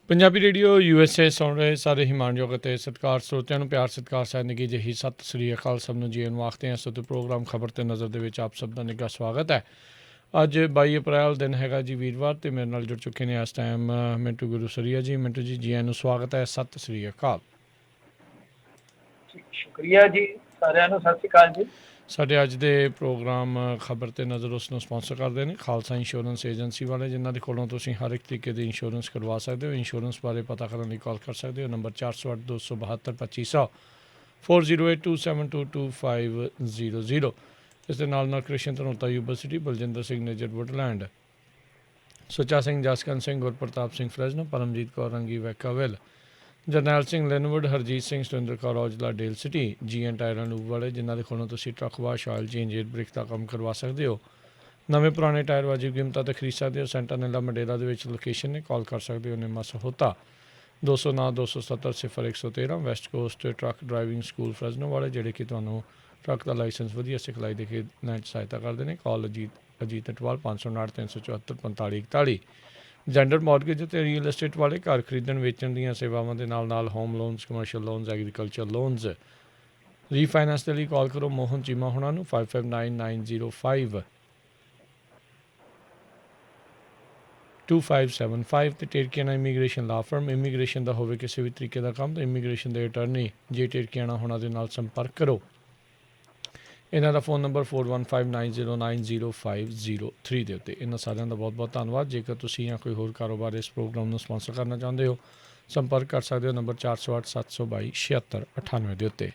Punjabi radio USA ਸੁਣ ਰਹੇ ਸਾਰੇ ਹੀ ਮਾਣਯੋਗ ਅਤੇ ਸਤਿਕਾਰ ਸਰੋਤਿਆਂ ਨੂੰ ਪਿਆਰ ਸਤਿਕਾਰ ਸੈਨਿਕੀ ਜਿਹੀ ਸਤਿ ਸ੍ਰੀ ਅਕਾਲ ਸਭ ਨੂੰ ਜੀ ਨੂੰ ਆਖਦੇ ਹਾਂ। ਸੋ ਪ੍ਰੋਗਰਾਮ ਖਬਰ ਤੇ ਨਜ਼ਰ ਦੇ ਵਿੱਚ ਆਪ ਸਭ ਦਾ ਨਿੱਘਾ ਸਵਾਗਤ ਹੈ। ਅੱਜ 22 ਅਪ੍ਰੈਲ ਦਿਨ ਹੈਗਾ ਜੀ ਵੀਰਵਾਰ, ਤੇ ਮੇਰੇ ਨਾਲ ਜੁੜ ਚੁੱਕੇ ਨੇ ਇਸ ਟਾਈਮ ਮਿੰਟੂ ਗੁਰੂ ਸਰੀਆ ਜੀ। ਮਿੰਟੂ ਜੀ ਨੂੰ ਸਵਾਗਤ ਹੈ, ਸਤਿ ਸ੍ਰੀ ਅਕਾਲ। ਸ਼ੁਕਰੀਆ ਜੀ, ਸਾਰਿਆਂ ਨੂੰ ਸਤਿ ਸ਼੍ਰੀ ਅਕਾਲ ਜੀ। ਸਾਡੇ ਅੱਜ ਦੇ ਪ੍ਰੋਗਰਾਮ ਖਬਰ ਤੇ ਨਜ਼ਰ ਉਸ ਨੂੰ ਸਪਾਂਸਰ ਕਰਦੇ ਨੇ ਖਾਲਸਾ ਇੰਸ਼ੋਰੈਂਸ ਏਜੰਸੀ ਵਾਲੇ, ਜਿਨ੍ਹਾਂ ਦੇ ਕੋਲੋਂ ਤੁਸੀਂ ਹਰ ਇੱਕ ਤਰੀਕੇ ਦੀ ਇੰਸ਼ੋਰੈਂਸ ਕਰਵਾ ਸਕਦੇ ਹੋ। ਇੰਸ਼ੋਰੈਂਸ ਬਾਰੇ ਪਤਾ ਕਰਨ ਲਈ ਕਾਲ ਕਰ ਸਕਦੇ ਹੋ, ਨੰਬਰ 408 272 2500 4082722500। ਇਸ ਦੇ ਨਾਲ Krishan Dhanota university, Baljinder Singh Nejjar Woodland, Sucha Singh Jaskaran Singh, Gurpartap Singh Fresno, Paramjit Kaur Rangi Vacaville, Jarnail Singh Lenwood, Harjit Singh Surinder Kaur Aujla Dale City, GN ਟਾਇਰਾਂ ਲੂਬ ਵਾਲੇ, ਜਿਨ੍ਹਾਂ ਦੇ ਕੋਲੋਂ ਤੁਸੀਂ truck wash, oil change, air brake ਦਾ ਕੰਮ ਕਰਵਾ ਸਕਦੇ ਹੋ। ਨਵੇਂ ਪੁਰਾਣੇ ਟਾਇਰ ਵਾਜਿਬ ਕੀਮਤਾਂ 'ਤੇ ਖਰੀਦ ਸਕਦੇ ਹੋ। ਸੈਂਟਾਨੇਲਾ ਮੰਡੇਲਾ ਦੇ ਵਿੱਚ ਲੋਕੇਸ਼ਨ ਨੇ, ਕਾਲ ਕਰ ਸਕਦੇ ਹੋ। Nima Sahota 209 270 0113, West Coast truck driving school Fresno ਵਾਲੇ, ਜਿਹੜੇ ਕਿ ਤੁਹਾਨੂੰ ਟਰੱਕ ਦਾ ਲਾਇਸੈਂਸ ਵਧੀਆ ਸਿਖਲਾਈ ਦੇ ਕੇ ਲੈਣ 'ਚ ਸਹਾਇਤਾ ਕਰਦੇ ਨੇ। ਕਾਲ ਅਜੀਤ ਅਟਵਾਲ 559 374 4541। ਜੈਂਡਰ ਮੌਰਗੇਜ ਅਤੇ ਰੀਅਲ ਐਸਟੇਟ ਵਾਲੇ, ਘਰ ਖਰੀਦਣ ਵੇਚਣ ਦੀਆਂ ਸੇਵਾਵਾਂ ਦੇ ਨਾਲ home loans, commercial loans, agriculture loans, refinance ਦੇ ਲਈ ਕਾਲ ਕਰੋ ਮੋਹਨ ਚੀਮਾ ਹੋਣਾ ਨੂੰ 559905 2575। ਅਤੇ ਟੇਰਕੀਆਣਾ ਇਮੀਗ੍ਰੇਸ਼ਨ ਲਾ ਫਰਮ, ਇਮੀਗ੍ਰੇਸ਼ਨ ਦਾ ਹੋਵੇ ਕਿਸੇ ਵੀ ਤਰੀਕੇ ਦਾ ਕੰਮ ਤਾਂ ਇਮੀਗ੍ਰੇਸ਼ਨ ਦੇ ਅਟਰਨੀ ਜੇ ਟੇਰਕੀਆਣਾ ਹੋਣਾ ਦੇ ਨਾਲ ਸੰਪਰਕ ਕਰੋ। ਇਹਨਾਂ ਦਾ ਫੋਨ ਨੰਬਰ 4159090503 ਦੇ ਉੱਤੇ। ਇਹਨਾਂ ਸਾਰਿਆਂ ਦਾ ਬਹੁਤ ਬਹੁਤ ਧੰਨਵਾਦ। ਜੇਕਰ ਤੁਸੀਂ ਜਾਂ ਕੋਈ ਹੋਰ ਕਾਰੋਬਾਰ ਇਸ ਪ੍ਰੋਗਰਾਮ ਨੂੰ ਸਪਾਂਸਰ ਕਰਨਾ ਚਾਹੁੰਦੇ ਹੋ, ਸੰਪਰਕ ਕਰ ਸਕਦੇ ਹੋ ਨੰਬਰ 408 722 7698 ਦੇ ਉੱਤੇ।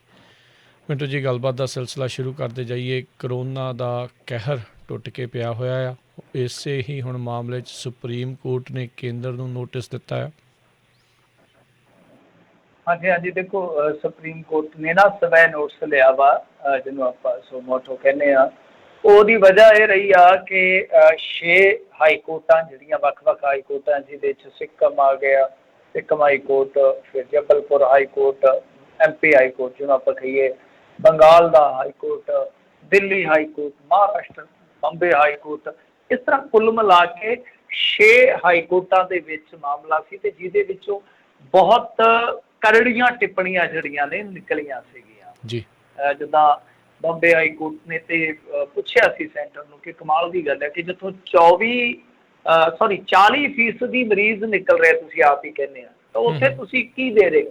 ਮਿੰਟੂ ਜੀ, ਗੱਲਬਾਤ ਦਾ ਸਿਲਸਿਲਾ ਸ਼ੁਰੂ ਕਰਦੇ ਜਾਈਏ। ਕਰੋਨਾ ਦਾ ਕਹਿਰ ਟੁੱਟ ਕੇ ਪਿਆ ਹੋਇਆ ਆ, ਇਸੇ ਹੀ ਹੁਣ ਮਾਮਲੇ 'ਚ ਸੁਪਰੀਮ ਕੋਰਟ ਨੇ ਕੇਂਦਰ ਨੂੰ ਨੋਟਿਸ ਦਿੱਤਾ ਹੈ। ਹਾਂਜੀ, ਦੇਖੋ ਸੁਪਰੀਮ ਕੋਰਟ ਨੇ ਨਾ ਸਵੈ ਨੋਟਿਸ ਲਿਆ ਵਾ, ਜਿਹਨੂੰ ਆਪਾਂ ਸੋਮੋਟੋ ਕਹਿੰਦੇ ਆ। ਉਹਦੀ ਵਜ੍ਹਾ ਇਹ ਰਹੀ ਆ ਕਿ 6 ਹਾਈ ਕੋਰਟਾਂ ਜਿਹੜੀਆਂ ਵੱਖ-ਵੱਖ ਹਾਈ ਕੋਰਟਾਂ, ਜਿਹਦੇ 'ਚ ਸਿੱਕਮ ਆ ਗਿਆ, ਸਿੱਕਮ ਹਾਈ ਕੋਰਟ, ਫਿਰ Jabalpur high court, MP high court ਜਿਹਨੂੰ ਆਪਾਂ ਕਹੀਏ, ਬੰਗਾਲ ਦਾ high court, Delhi high court, Maharashtra Bombay high court, ਇਸ ਤਰ੍ਹਾਂ ਕੁੱਲ ਮਿਲਾ ਕੇ 6 ਹਾਈ ਕੋਰਟਾਂ ਦੇ ਵਿੱਚ ਮਾਮਲਾ ਸੀ, ਤੇ ਜਿਹਦੇ ਵਿੱਚੋਂ ਬਹੁਤ ਕਰੜੀਆਂ ਟਿੱਪਣੀਆਂ ਜਿਹੜੀਆਂ ਨੇ ਨਿਕਲੀਆਂ ਸੀਗੀਆਂ ਜੀ। ਜਿੱਦਾਂ ਬੰਬੇ ਹਾਈ ਕੋਰਟ ਨੇ ਤੇ ਪੁੱਛਿਆ ਸੀ ਸੈਂਟਰ ਨੂੰ ਕਿ ਕਮਾਲ ਦੀ ਗੱਲ ਹੈ ਕਿ ਜਿੱਥੋਂ 40% ਮਰੀਜ਼ ਨਿਕਲ ਰਹੇ, ਤੁਸੀਂ ਆਪ ਹੀ ਕਹਿੰਦੇ ਆ, ਤਾਂ ਉੱਥੇ ਤੁਸੀਂ ਕੀ ਦੇ ਰਹੇ ਹੋ?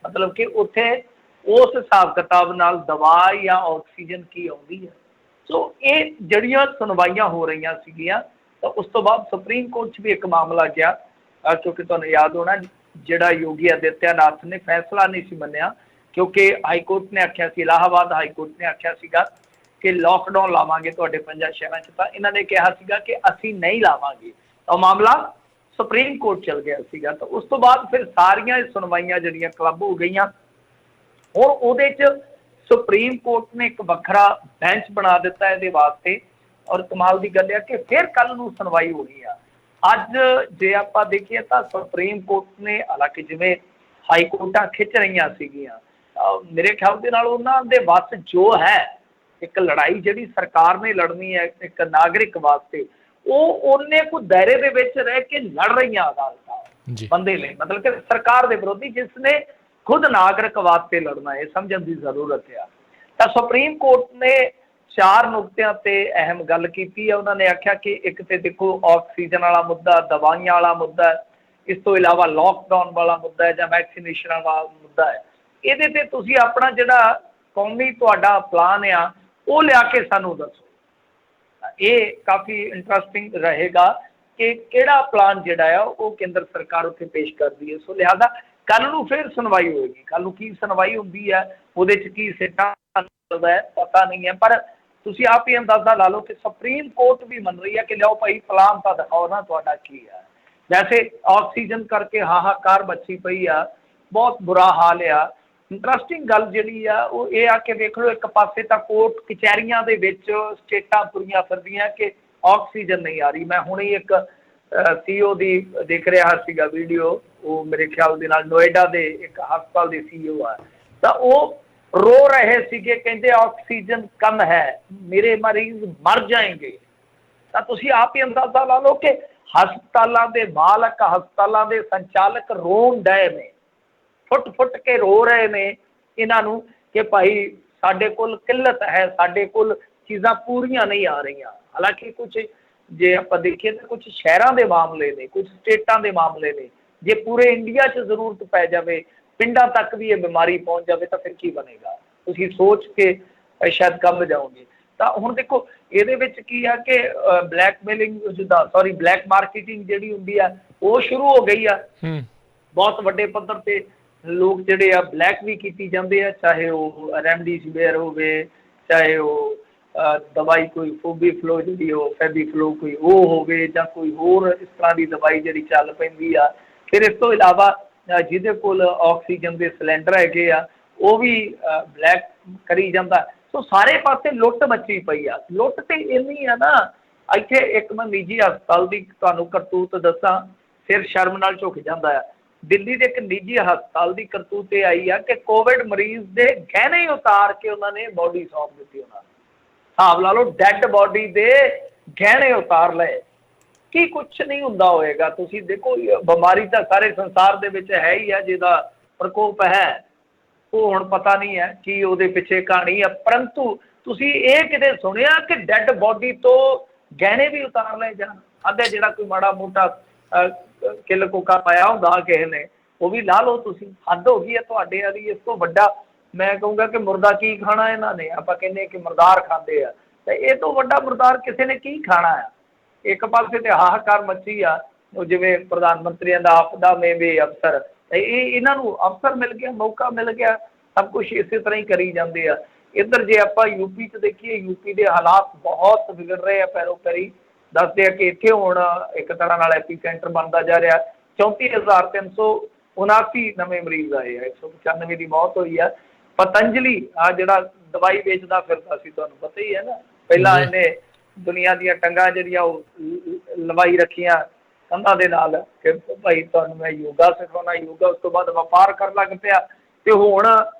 ਮਤਲਬ ਕਿ ਉੱਥੇ ਉਸ ਹਿਸਾਬ ਕਿਤਾਬ ਨਾਲ ਦਵਾ ਜਾਂ ਆਕਸੀਜਨ ਕੀ ਆਉਂਦੀ ਹੈ? ਸੋ ਇਹ ਜਿਹੜੀਆਂ ਸੁਣਵਾਈਆਂ ਹੋ ਰਹੀਆਂ ਸੀਗੀਆਂ, ਤਾਂ ਉਸ ਤੋਂ ਬਾਅਦ ਸੁਪਰੀਮ ਕੋਰਟ 'ਚ ਵੀ ਇੱਕ ਮਾਮਲਾ ਗਿਆ, ਕਿਉਂਕਿ ਤੁਹਾਨੂੰ ਯਾਦ ਹੋਣਾ ਜਿਹੜਾ ਯੋਗੀ ਆਦਿੱਤਿਆਨਾਥ ਨੇ ਫੈਸਲਾ ਨਹੀਂ ਸੀ ਮੰਨਿਆ, ਕਿਉਂਕਿ ਹਾਈ ਕੋਰਟ ਨੇ ਆਖਿਆ ਸੀ, ਇਲਾਹਾਬਾਦ ਹਾਈ ਕੋਰਟ ਨੇ ਆਖਿਆ ਸੀਗਾ ਕਿ ਲਾਕਡਾਊਨ ਲਾਵਾਂਗੇ ਤੁਹਾਡੇ 5 ਸ਼ਹਿਰਾਂ 'ਚ, ਤਾਂ ਇਹਨਾਂ ਨੇ ਕਿਹਾ ਸੀਗਾ ਕਿ ਅਸੀਂ ਨਹੀਂ ਲਾਵਾਂਗੇ। ਤਾਂ ਮਾਮਲਾ ਸੁਪਰੀਮ ਕੋਰਟ ਚਲ ਗਿਆ ਸੀਗਾ। ਤਾਂ ਉਸ ਤੋਂ ਬਾਅਦ ਫਿਰ ਸਾਰੀਆਂ ਸੁਣਵਾਈਆਂ ਜਿਹੜੀਆਂ ਕਲੱਬ ਹੋ ਗਈਆਂ। ਹੁਣ ਉਹਦੇ 'ਚ ਸੁਪਰੀਮ ਕੋਰਟ ਨੇ ਇੱਕ ਵੱਖਰਾ ਬੈਂਚ ਬਣਾ ਦਿੱਤਾ ਇਹਦੇ ਵਾਸਤੇ, ਔਰ ਕਮਾਲ ਦੀ ਗੱਲ ਹੈ ਕਿ ਫਿਰ ਕੱਲ੍ਹ ਨੂੰ ਸੁਣਵਾਈ ਹੋਣੀ ਆ। ਅੱਜ ਜੇ ਆਪਾਂ ਦੇਖੀਏ ਤਾਂ ਸੁਪਰੀਮ ਕੋਰਟ ਨੇ, ਹਾਲਾਂਕਿ ਜਿਵੇਂ ਹਾਈ ਕੋਰਟਾਂ ਖਿੱਚ ਰਹੀਆਂ ਸੀਗੀਆਂ, ਮੇਰੇ ਖਿਆਲ ਦੇ ਨਾਲ ਉਹਨਾਂ ਦੇ ਵੱਸ ਜੋ ਹੈ, ਇੱਕ ਲੜਾਈ ਜਿਹੜੀ ਸਰਕਾਰ ਨੇ ਲੜਨੀ ਹੈ ਇੱਕ ਨਾਗਰਿਕ ਵਾਸਤੇ, ਉਹ ਉਹਨੇ ਕੁ ਦਾਇਰੇ ਦੇ ਵਿੱਚ ਰਹਿ ਕੇ ਲੜ ਰਹੀਆਂ ਅਦਾਲਤਾਂ ਬੰਦੇ ਲਈ, ਮਤਲਬ ਕਿ ਸਰਕਾਰ ਦੇ ਵਿਰੋਧੀ, ਜਿਸ ਨੇ ਖੁਦ ਨਾਗਰਿਕ ਵਾਸਤੇ ਲੜਨਾ, ਇਹ ਸਮਝਣ ਦੀ ਜ਼ਰੂਰਤ ਆ। ਤਾਂ ਸੁਪਰੀਮ ਕੋਰਟ ਨੇ 4 ਨੁਕਤਿਆਂ ਤੇ ਅਹਿਮ ਗੱਲ ਕੀਤੀ ਹੈ। ਉਹਨਾਂ ਨੇ ਆਖਿਆ ਕਿ ਇੱਕ ਤੇ ਦੇਖੋ ਆਕਸੀਜਨ ਵਾਲਾ ਮੁੱਦਾ, ਦਵਾਈਆਂ ਵਾਲਾ ਮੁੱਦਾ, ਇਸ ਤੋਂ ਇਲਾਵਾ ਲਾਕਡਾਊਨ ਵਾਲਾ ਮੁੱਦਾ ਹੈ ਜਾਂ ਵੈਕਸੀਨੇਸ਼ਨ ਵਾਲਾ ਮੁੱਦਾ ਹੈ, ਇਹਦੇ ਤੇ ਤੁਸੀਂ ਆਪਣਾ ਜਿਹੜਾ ਕੌਮੀ ਤੁਹਾਡਾ ਪਲਾਨ ਆ ਉਹ ਲਿਆ ਕੇ ਸਾਨੂੰ ਦੱਸੋ। ਇਹ ਕਾਫੀ ਇੰਟਰਸਟਿੰਗ ਰਹੇਗਾ ਕਿ ਕਿਹੜਾ ਪਲਾਨ ਜਿਹੜਾ ਆ ਉਹ ਕੇਂਦਰ ਸਰਕਾਰ ਉੱਥੇ ਪੇਸ਼ ਕਰਦੀ ਹੈ। ਸੋ ਲਿਹਾਜ਼ਾ ਕੱਲ੍ਹ ਨੂੰ ਫਿਰ ਸੁਣਵਾਈ ਹੋਏਗੀ। ਕੱਲ੍ਹ ਨੂੰ ਕੀ ਸੁਣਵਾਈ ਹੁੰਦੀ ਹੈ, ਉਹਦੇ 'ਚ ਕੀ ਸਿੱਟਾ ਨਿਕਲਦਾ ਹੈ, ਪਤਾ ਨਹੀਂ ਹੈ, ਪਰ ਤੁਸੀਂ ਆਪ ਹੀ ਅੰਦਾਜ਼ਾ ਲਾ ਲਓ ਕਿ ਸੁਪਰੀਮ ਕੋਰਟ ਵੀ ਮੰਨ ਰਹੀ ਹੈ ਕਿ ਲਿਆਓ ਭਾਈ ਪਲਾਨ ਤਾਂ ਦਿਖਾਓ ਨਾ ਤੁਹਾਡਾ ਕੀ ਹੈ। ਵੈਸੇ ਆਕਸੀਜਨ ਕਰਕੇ ਹਾਹਾਕਾਰ ਮੱਚੀ ਪਈ ਆ, ਬਹੁਤ ਬੁਰਾ ਹਾਲ ਆ। ਇੰਟਰਸਟਿੰਗ ਗੱਲ ਜਿਹੜੀ ਆ ਉਹ ਇਹ ਆ ਕਿ ਵੇਖ ਲਓ, ਇੱਕ ਪਾਸੇ ਤਾਂ ਕੋਰਟ ਕਚਹਿਰੀਆਂ ਦੇ ਵਿੱਚ ਸਟੇਟਾਂ ਤੁਰੀਆਂ ਫਿਰਦੀਆਂ ਕਿ ਆਕਸੀਜਨ ਨਹੀਂ ਆ ਰਹੀ। ਮੈਂ ਹੁਣੇ ਇੱਕ CEO ਦੀ ਦੇਖ ਰਿਹਾ ਸੀਗਾ ਵੀਡੀਓ, ਉਹ ਮੇਰੇ ਖਿਆਲ ਦੇ ਨਾਲ ਨੋਇਡਾ ਦੇ ਇੱਕ ਹਸਪਤਾਲ ਦੇ CEO ਆ, ਤਾਂ ਉਹ रो रहे ਸੀਗੇ, ਕਹਿੰਦੇ ਆਕਸੀਜਨ ਕਮ ਹੈ, ਮੇਰੇ ਮਰੀਜ਼ ਮਰ ਜਾएंगे। ਤਾਂ ਤੁਸੀਂ ਆਪ ਹੀ ਅੰਦਾਜ਼ਾ ਲਾ ਲਓ ਕਿ ਹਸਪਤਾਲਾਂ ਦੇ ਮਾਲਕ, ਹਸਪਤਾਲਾਂ ਦੇ ਸੰਚਾਲਕ ਰੋਣ ਡਏ ਨੇ, ਫੁੱਟ ਫੁੱਟ ਕੇ ਰੋ ਰਹੇ ਨੇ ਇਹਨਾਂ ਨੂੰ ਕਿ ਭਾਈ ਸਾਡੇ ਕੋਲ ਕਿੱਲਤ ਹੈ, ਸਾਡੇ ਕੋਲ ਚੀਜ਼ਾਂ ਪੂਰੀਆਂ ਨਹੀਂ ਆ ਰਹੀਆਂ। ਹਾਲਾਂਕਿ ਕੁਝ ਜੇ ਆਪਾਂ ਦੇਖੀਏ ਤਾਂ ਕੁਝ ਸ਼ਹਿਰਾਂ ਦੇ ਮਾਮਲੇ ਨੇ, ਕੁਝ ਸਟੇਟਾਂ ਦੇ ਮਾਮਲੇ ਨੇ। ਜੇ ਪੂਰੇ ਇੰਡੀਆ 'ਚ ਜ਼ਰੂਰਤ ਪੈ ਜਾਵੇ, ਪਿੰਡਾਂ ਤੱਕ ਵੀ ਇਹ ਬਿਮਾਰੀ ਪਹੁੰਚ ਜਾਵੇ ਤਾਂ ਫਿਰ ਕੀ ਬਣੇਗਾ? ਤੁਸੀਂ ਸੋਚ ਕੇ ਸ਼ਾਇਦ ਕੰਬ ਜਾਓਗੇ। ਤਾਂ ਹੁਣ ਦੇਖੋ ਇਹਦੇ ਵਿੱਚ ਕੀ ਆ ਕਿ ਬਲੈਕਮੇਲਿੰਗ ਜਿੱਦਾਂ ਬਲੈਕ ਮਾਰਕੀਟਿੰਗ ਜਿਹੜੀ ਹੁੰਦੀ ਆ ਉਹ ਸ਼ੁਰੂ ਹੋ ਗਈ ਆ। ਬਹੁਤ ਵੱਡੇ ਪੱਧਰ ਤੇ ਲੋਕ ਜਿਹੜੇ ਆ ਬਲੈਕ ਵੀ ਕੀਤੀ ਜਾਂਦੇ ਆ, ਚਾਹੇ ਉਹ ਰੈਮਡੀਸਿਵਿਰ ਹੋਵੇ, ਚਾਹੇ ਉਹ ਦਵਾਈ ਕੋਈ ਫੋਬੀ ਫਲੋ ਜਿਹੜੀ ਉਹ ਫੈਬੀ ਫਲੋ ਕੋਈ ਉਹ ਹੋਵੇ, ਜਾਂ ਕੋਈ ਹੋਰ ਇਸ ਤਰ੍ਹਾਂ ਦੀ ਦਵਾਈ ਜਿਹੜੀ ਚੱਲ ਪੈਂਦੀ ਆ। ਫਿਰ ਇਸ ਤੋਂ ਇਲਾਵਾ ਜਿਹਦੇ ਕੋਲ ਆਕਸੀਜਨ ਦੇ ਸਿਲੰਡਰ ਹੈਗੇ ਆ ਉਹ ਵੀ ਬਲੈਕ ਕਰੀ ਜਾਂਦਾ। ਸੋ ਸਾਰੇ ਪਾਸੇ ਲੁੱਟ ਮੱਚੀ ਪਈ ਆ। ਲੁੱਟ ਤੇ ਇੰਨੀ ਆ ਨਾ, ਇੱਥੇ ਇੱਕ ਮੈਂ ਨਿੱਜੀ ਹਸਪਤਾਲ ਦੀ ਤੁਹਾਨੂੰ ਕਰਤੂਤ ਦੱਸਾਂ, ਫਿਰ ਸ਼ਰਮ ਨਾਲ ਝੁਕ ਜਾਂਦਾ ਆ। ਦਿੱਲੀ ਦੇ ਇੱਕ ਨਿੱਜੀ ਹਸਪਤਾਲ ਦੀ ਕਰਤੂਤ ਇਹ ਆਈ ਆ ਕਿ ਕੋਵਿਡ ਮਰੀਜ਼ ਦੇ ਗਹਿਣੇ ਹੀ ਉਤਾਰ ਕੇ ਉਹਨਾਂ ਨੇ ਬੋਡੀ ਸੌਂਪ ਦਿੱਤੀ। ਉਹਨਾਂ ਨੇ ਹਿਸਾਬ ਲਾ ਲਓ, ਡੈਡ ਬੋਡੀ ਦੇ ਗਹਿਣੇ ਉਤਾਰ ਲਏ। ਕੀ ਕੁਛ ਨਹੀਂ ਹੁੰਦਾ ਹੋਏਗਾ? ਤੁਸੀਂ ਦੇਖੋ ਬਿਮਾਰੀ ਤਾਂ ਸਾਰੇ ਸੰਸਾਰ ਦੇ ਵਿੱਚ ਹੈ ਹੀ ਆ ਜਿਹਦਾ ਪ੍ਰਕੋਪ ਹੈ, ਉਹ ਹੁਣ ਪਤਾ ਨਹੀਂ ਹੈ ਕੀ ਉਹਦੇ ਪਿੱਛੇ ਕਹਾਣੀ ਆ। ਪਰੰਤੂ ਤੁਸੀਂ ਇਹ ਕਿਤੇ ਸੁਣਿਆ ਕਿ ਡੈਡ ਬੋਡੀ ਤੋਂ ਗਹਿਣੇ ਵੀ ਉਤਾਰ ਲਏ ਜਾਣ? ਅੱਧੇ ਜਿਹੜਾ ਕੋਈ ਮਾੜਾ ਮੋਟਾ ਕਿੱਲ ਕੋਕਾ ਪਾਇਆ ਹੁੰਦਾ ਕਿਸੇ ਨੇ ਉਹ ਵੀ ਲਾ ਲਓ। ਤੁਸੀਂ ਹੱਦ ਹੋ ਗਈ ਹੈ ਤੁਹਾਡੇ ਵਾਲੀ। ਇਸ ਤੋਂ ਵੱਡਾ ਮੈਂ ਕਹੂੰਗਾ ਕਿ ਮੁਰਦਾ ਕੀ ਖਾਣਾ ਇਹਨਾਂ ਨੇ? ਆਪਾਂ ਕਹਿੰਦੇ ਕਿ ਮੁਰਦਾਰ ਖਾਂਦੇ ਆ, ਤੇ ਇਹ ਤੋਂ ਵੱਡਾ ਮੁਰਦਾਰ ਕਿਸੇ ਨੇ ਕੀ ਖਾਣਾ ਆ? ਇੱਕ ਪਾਸੇ ਤੇ ਹਾਹਾਕਾਰ ਮੱਚੀ ਆ, ਉਹ ਜਿਵੇਂ ਪ੍ਰਧਾਨ ਮੰਤਰੀਆਂ ਦਾ ਆਪਦਾ ਮੇਵੇ ਅਫਸਰ, ਇਹਨਾਂ ਨੂੰ ਅਫਸਰ ਮਿਲ ਗਿਆ, ਮੌਕਾ ਮਿਲ ਗਿਆ, ਸਭ ਕੁਛ ਇਸੇ ਤਰ੍ਹਾਂ ਹੀ ਕਰੀ ਜਾਂਦੇ ਆ। ਇੱਧਰ ਜੇ ਆਪਾਂ ਯੂਪੀ 'ਚ ਦੇਖੀਏ, ਯੂਪੀ ਦੇ ਹਾਲਾਤ ਬਹੁਤ ਵਿਗੜ ਰਹੇ ਆ ਪੈਰੋ ਪੈਰੀ। ਦੱਸਦੇ ਆ ਕਿ ਇੱਥੇ ਹੁਣ ਇੱਕ ਤਰ੍ਹਾਂ ਨਾਲ ਐਪੀ ਸੈਂਟਰ ਬਣਦਾ ਜਾ ਰਿਹਾ। 34,379 ਨਵੇਂ ਮਰੀਜ਼ ਆਏ ਆ, 195 ਦੀ ਮੌਤ ਹੋਈ ਆ। ਪਤੰਜਲੀ ਆ ਜਿਹੜਾ ਦਵਾਈ ਵੇਚਦਾ ਫਿਰਦਾ ਸੀ, ਤੁਹਾਨੂੰ ਪਤਾ ਹੀ ਹੈ ਨਾ, ਪਹਿਲਾਂ ਇਹਨੇ ਦੁਨੀਆ ਦੀਆਂ ਟੰਗਾਂ ਜਿਹੜੀਆਂ ਉਹ ਲਵਾਈ ਰੱਖੀਆਂ ਕੰਧਾਂ ਦੇ ਨਾਲ ਕਿ ਭਾਈ ਤੁਹਾਨੂੰ ਮੈਂ ਯੋਗਾ ਸਿਖਾਉਣਾ, ਯੋਗਾ। ਉਸ ਤੋਂ ਬਾਅਦ ਵਪਾਰ ਕਰਨ ਲੱਗ ਪਿਆ। ਤੇ ਹੁਣ